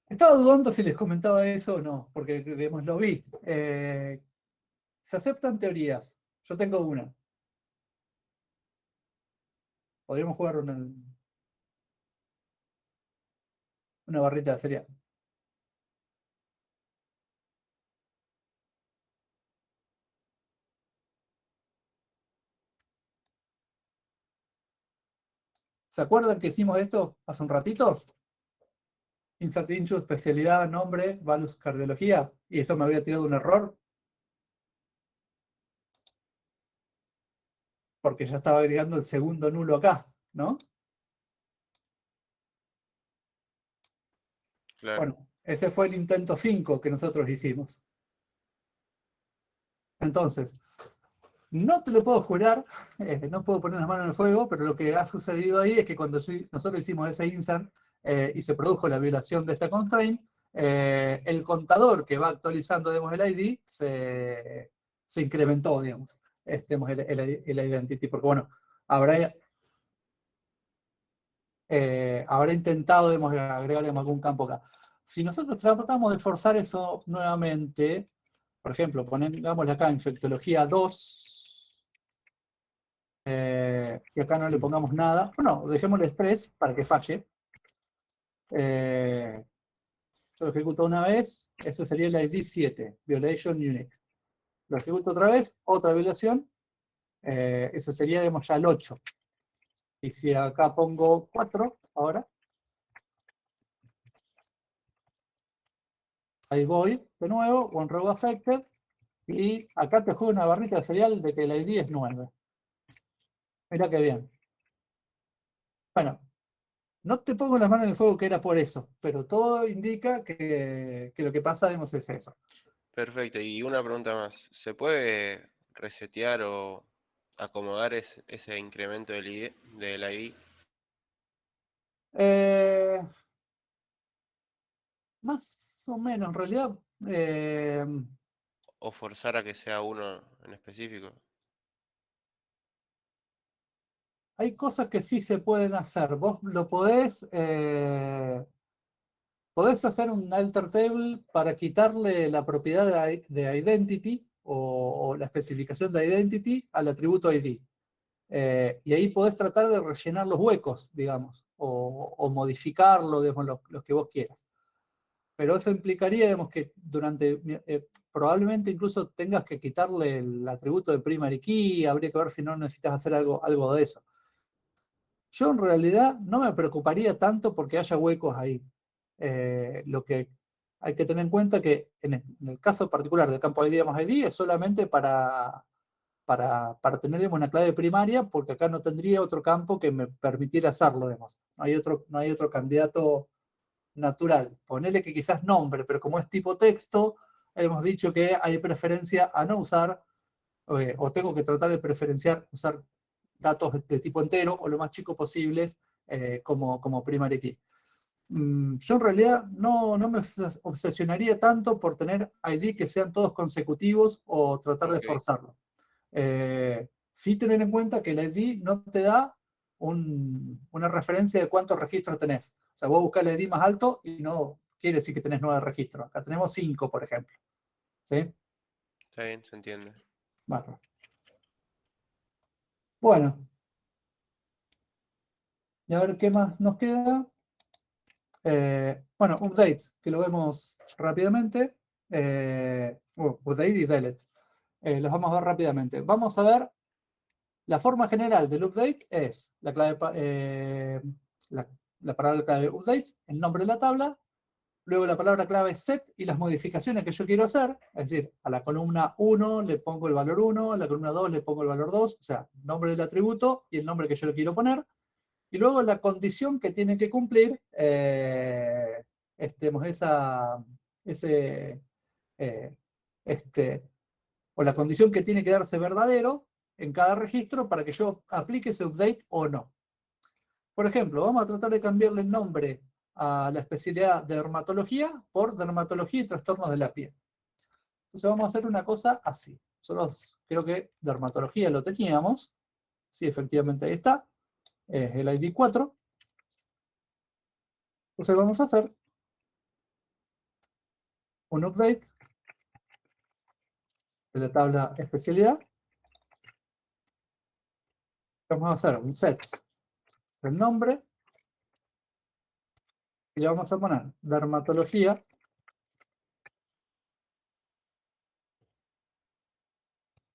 Estaba dudando si les comentaba eso o no, porque digamos, lo vi. Se aceptan teorías. Yo tengo una. Podríamos jugar una barrita de cereal. ¿Se acuerdan que hicimos esto hace un ratito? Insert into, especialidad, nombre, values, cardiología. Y eso me había tirado un error. Porque ya estaba agregando el segundo nulo acá, ¿no? Claro. Bueno, ese fue el intento 5 que nosotros hicimos. Entonces, No te lo puedo jurar, no puedo poner las manos en el fuego, pero lo que ha sucedido ahí es que cuando nosotros hicimos ese insert y se produjo la violación de esta constraint, el contador que va actualizando, digamos, el ID se incrementó, digamos, el identity, porque bueno, habrá intentado, digamos, agregar, digamos, algún campo acá. Si nosotros tratamos de forzar eso nuevamente, por ejemplo, pongámosle acá infectología 2, y acá no le pongamos nada, bueno, dejémosle express para que falle. Yo lo ejecuto una vez, ese sería el ID 7, Violation Unique. Lo ejecuto otra vez, otra violación, ese sería, digamos, ya el 8. Y si acá pongo 4, ahora, ahí voy, de nuevo, one row affected, y acá te juego una barrita de serial de que el ID es 9. Mirá qué bien. Bueno, no te pongo las manos en el fuego que era por eso, pero todo indica que lo que pasa, digamos, es eso. Perfecto, y una pregunta más. ¿Se puede resetear o acomodar ese incremento del ID? Más o menos, en realidad, ¿O forzar a que sea uno en específico? hay cosas que sí se pueden hacer. Vos lo podés hacer un alter table para quitarle la propiedad de identity o la especificación de identity al atributo ID. Y ahí podés tratar de rellenar los huecos, digamos, o modificarlo, digamos, los que vos quieras. Pero eso implicaría, digamos, que probablemente incluso tengas que quitarle el atributo de primary key, habría que ver si no necesitas hacer algo de eso. Yo en realidad no me preocuparía tanto porque haya huecos ahí. Lo que hay que tener en cuenta que en el caso particular del campo ID más ID es solamente para tener, digamos, una clave primaria, porque acá no tendría otro campo que me permitiera hacerlo, digamos. No hay otro candidato natural. Ponele que quizás nombre, pero como es tipo texto, hemos dicho que hay preferencia a no usar, o tengo que tratar de preferenciar usar datos de tipo entero o lo más chico posibles como primary key. Yo en realidad no me obsesionaría tanto por tener ID que sean todos consecutivos o tratar de forzarlo. Sí tener en cuenta que el ID no te da una referencia de cuántos registros tenés. O sea, vos buscás el ID más alto y no quiere decir que tenés 9 registros. Acá tenemos 5, por ejemplo. ¿Sí? Está bien, se entiende. Bueno. Y a ver qué más nos queda. Bueno, update, que lo vemos rápidamente. Update y delete. Los vamos a ver rápidamente. Vamos a ver, la forma general del update es la clave, la palabra clave update, el nombre de la tabla, luego la palabra clave set y las modificaciones que yo quiero hacer, es decir, a la columna 1 le pongo el valor 1, a la columna 2 le pongo el valor 2, o sea, nombre del atributo y el nombre que yo le quiero poner. Y luego la condición que tiene que cumplir, o la condición que tiene que darse verdadero en cada registro para que yo aplique ese update o no. Por ejemplo, vamos a tratar de cambiarle el nombre a la especialidad de dermatología por dermatología y trastornos de la piel. Entonces vamos a hacer una cosa así. Nosotros creo que dermatología lo teníamos. Sí, efectivamente ahí está. Es el ID 4. Entonces vamos a hacer un update de la tabla especialidad. Vamos a hacer un set del nombre y le vamos a poner dermatología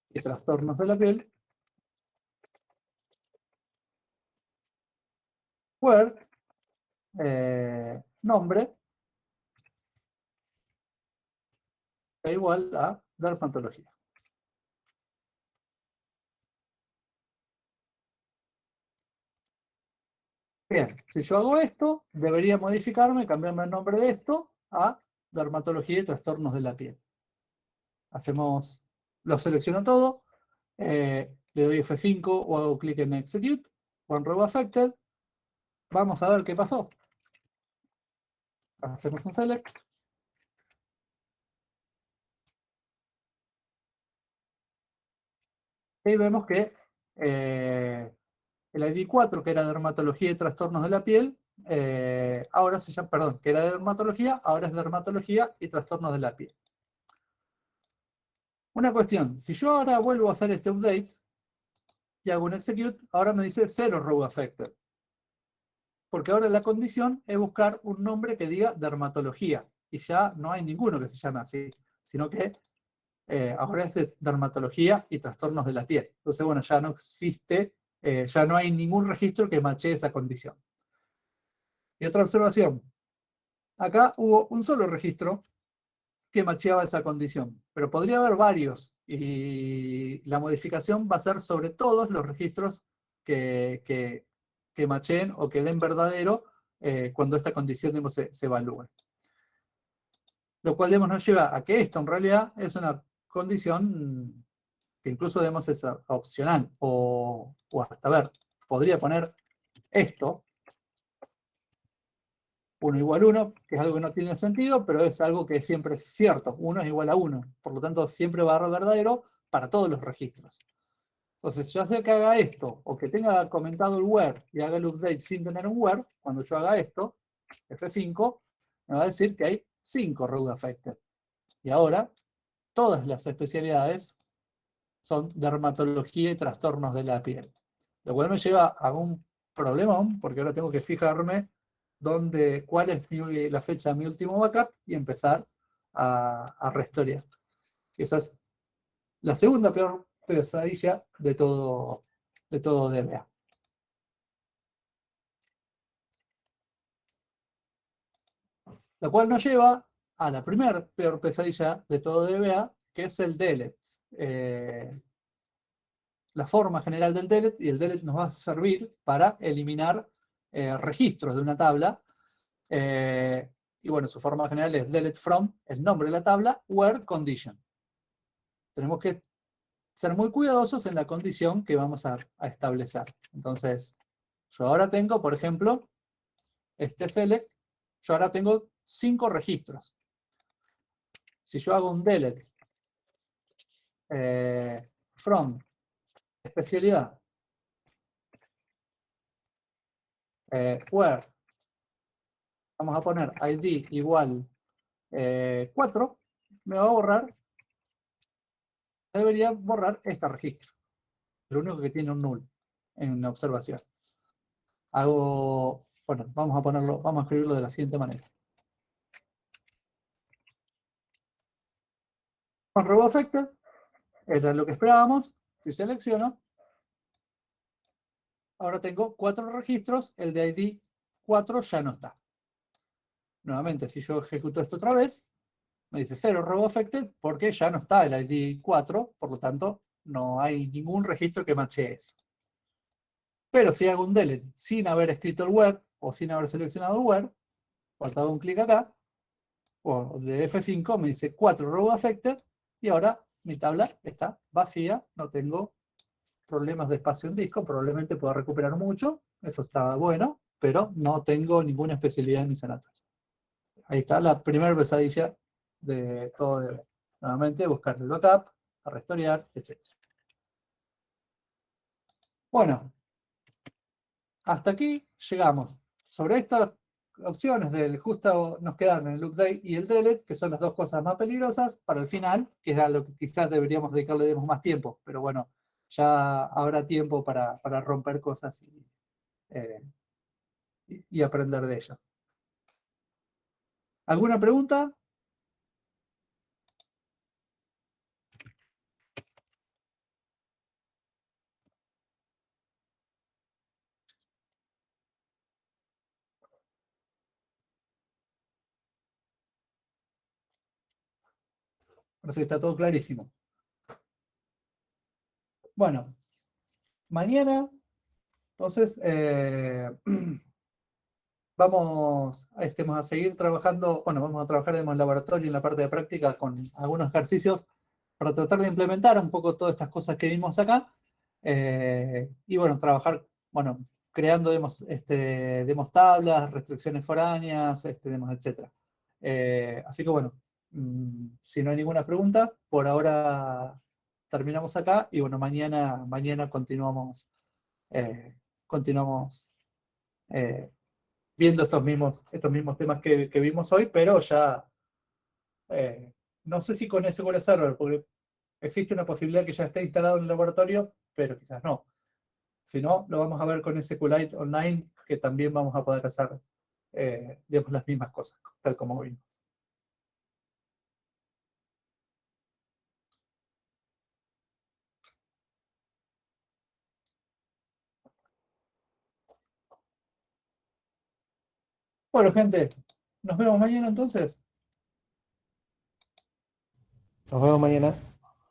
y trastornos de la piel, where nombre es igual a dermatología. Bien, si yo hago esto, debería modificarme, cambiarme el nombre de esto a dermatología y trastornos de la piel. Lo selecciono todo. le doy F5 o hago clic en Execute, One Row Affected. Vamos a ver qué pasó. Hacemos un Select. Y vemos que el ID 4, que era dermatología y trastornos de la piel, ahora se llama, perdón, que era de dermatología, ahora es dermatología y trastornos de la piel. Una cuestión, si yo ahora vuelvo a hacer este update y hago un execute, ahora me dice 0 row affected. Porque ahora la condición es buscar un nombre que diga dermatología. Y ya no hay ninguno que se llame así, sino que ahora es de dermatología y trastornos de la piel. Entonces, bueno, ya no existe, ya no hay ningún registro que machee esa condición. Y otra observación. Acá hubo un solo registro que macheaba esa condición, pero podría haber varios, y la modificación va a ser sobre todos los registros que macheen o que den verdadero cuando esta condición digamos, se evalúe. Lo cual digamos, nos lleva a que esto en realidad es una condición que incluso digamos, es opcional, o hasta ver, podría poner esto, 1 igual 1, que es algo que no tiene sentido, pero es algo que siempre es cierto. 1 es igual a 1. Por lo tanto, siempre va a dar verdadero para todos los registros. Entonces, ya sea que haga esto, o que tenga comentado el where y haga el update sin tener un where, cuando yo haga esto, F5, me va a decir que hay 5 row affected. Y ahora, todas las especialidades son dermatología y trastornos de la piel. Lo cual me lleva a un problemón, porque ahora tengo que fijarme cuál es la fecha de mi último backup y empezar a restaurar. Esa es la segunda peor pesadilla de todo DBA. Lo cual nos lleva a la primera peor pesadilla de todo DBA, que es el delete. La forma general del delete, y el delete nos va a servir para eliminar registros de una tabla. Y bueno, su forma general es delete from, el nombre de la tabla, where condition. Tenemos que ser muy cuidadosos en la condición que vamos a establecer. Entonces, yo ahora tengo, por ejemplo, este select, yo ahora tengo 5 registros. Si yo hago un delete from especialidad where, vamos a poner id igual 4, me va a borrar, debería borrar este registro. Lo único que tiene un null en la observación. Bueno, vamos a escribirlo de la siguiente manera. Con row affected, era lo que esperábamos. Si selecciono, ahora tengo 4 registros, el de ID 4 ya no está. Nuevamente, si yo ejecuto esto otra vez, me dice 0 row affected porque ya no está el ID 4, por lo tanto, no hay ningún registro que matche eso. Pero si hago un delete sin haber escrito el where o sin haber seleccionado el where, cuando hago un clic acá, o de F5 me dice 4 row affected y ahora mi tabla está vacía, no tengo problemas de espacio en disco, probablemente pueda recuperar mucho, eso está bueno, pero no tengo ninguna especialidad en mi sanatorio. Ahí está la primera pesadilla de todo DB. Nuevamente buscar el backup, a restaurar, etc. Bueno, hasta aquí llegamos. Sobre estas opciones del justo nos quedaron el update y el delete, que son las dos cosas más peligrosas, para el final, que era lo que quizás deberíamos dedicarle más tiempo, pero bueno, ya habrá tiempo para romper cosas y aprender de ello. ¿Alguna pregunta? Parece que está todo clarísimo. Bueno, mañana, entonces, vamos a seguir trabajando, bueno, vamos a trabajar en el laboratorio en la parte de práctica con algunos ejercicios para tratar de implementar un poco todas estas cosas que vimos acá. Y bueno, trabajar, bueno, creando demos tablas, restricciones foráneas, demos, etc. Así que bueno, si no hay ninguna pregunta, por ahora terminamos acá y bueno, mañana continuamos viendo estos mismos temas que vimos hoy, pero ya no sé si con SQL Server, porque existe una posibilidad que ya esté instalado en el laboratorio, pero quizás no. Si no, lo vamos a ver con SQLite Online, que también vamos a poder hacer digamos, las mismas cosas, tal como vimos. Bueno, gente, nos vemos mañana entonces. Nos vemos mañana.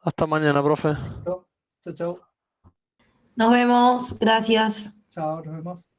Hasta mañana, profe. Chau, chau. Nos vemos, gracias. Chao, nos vemos.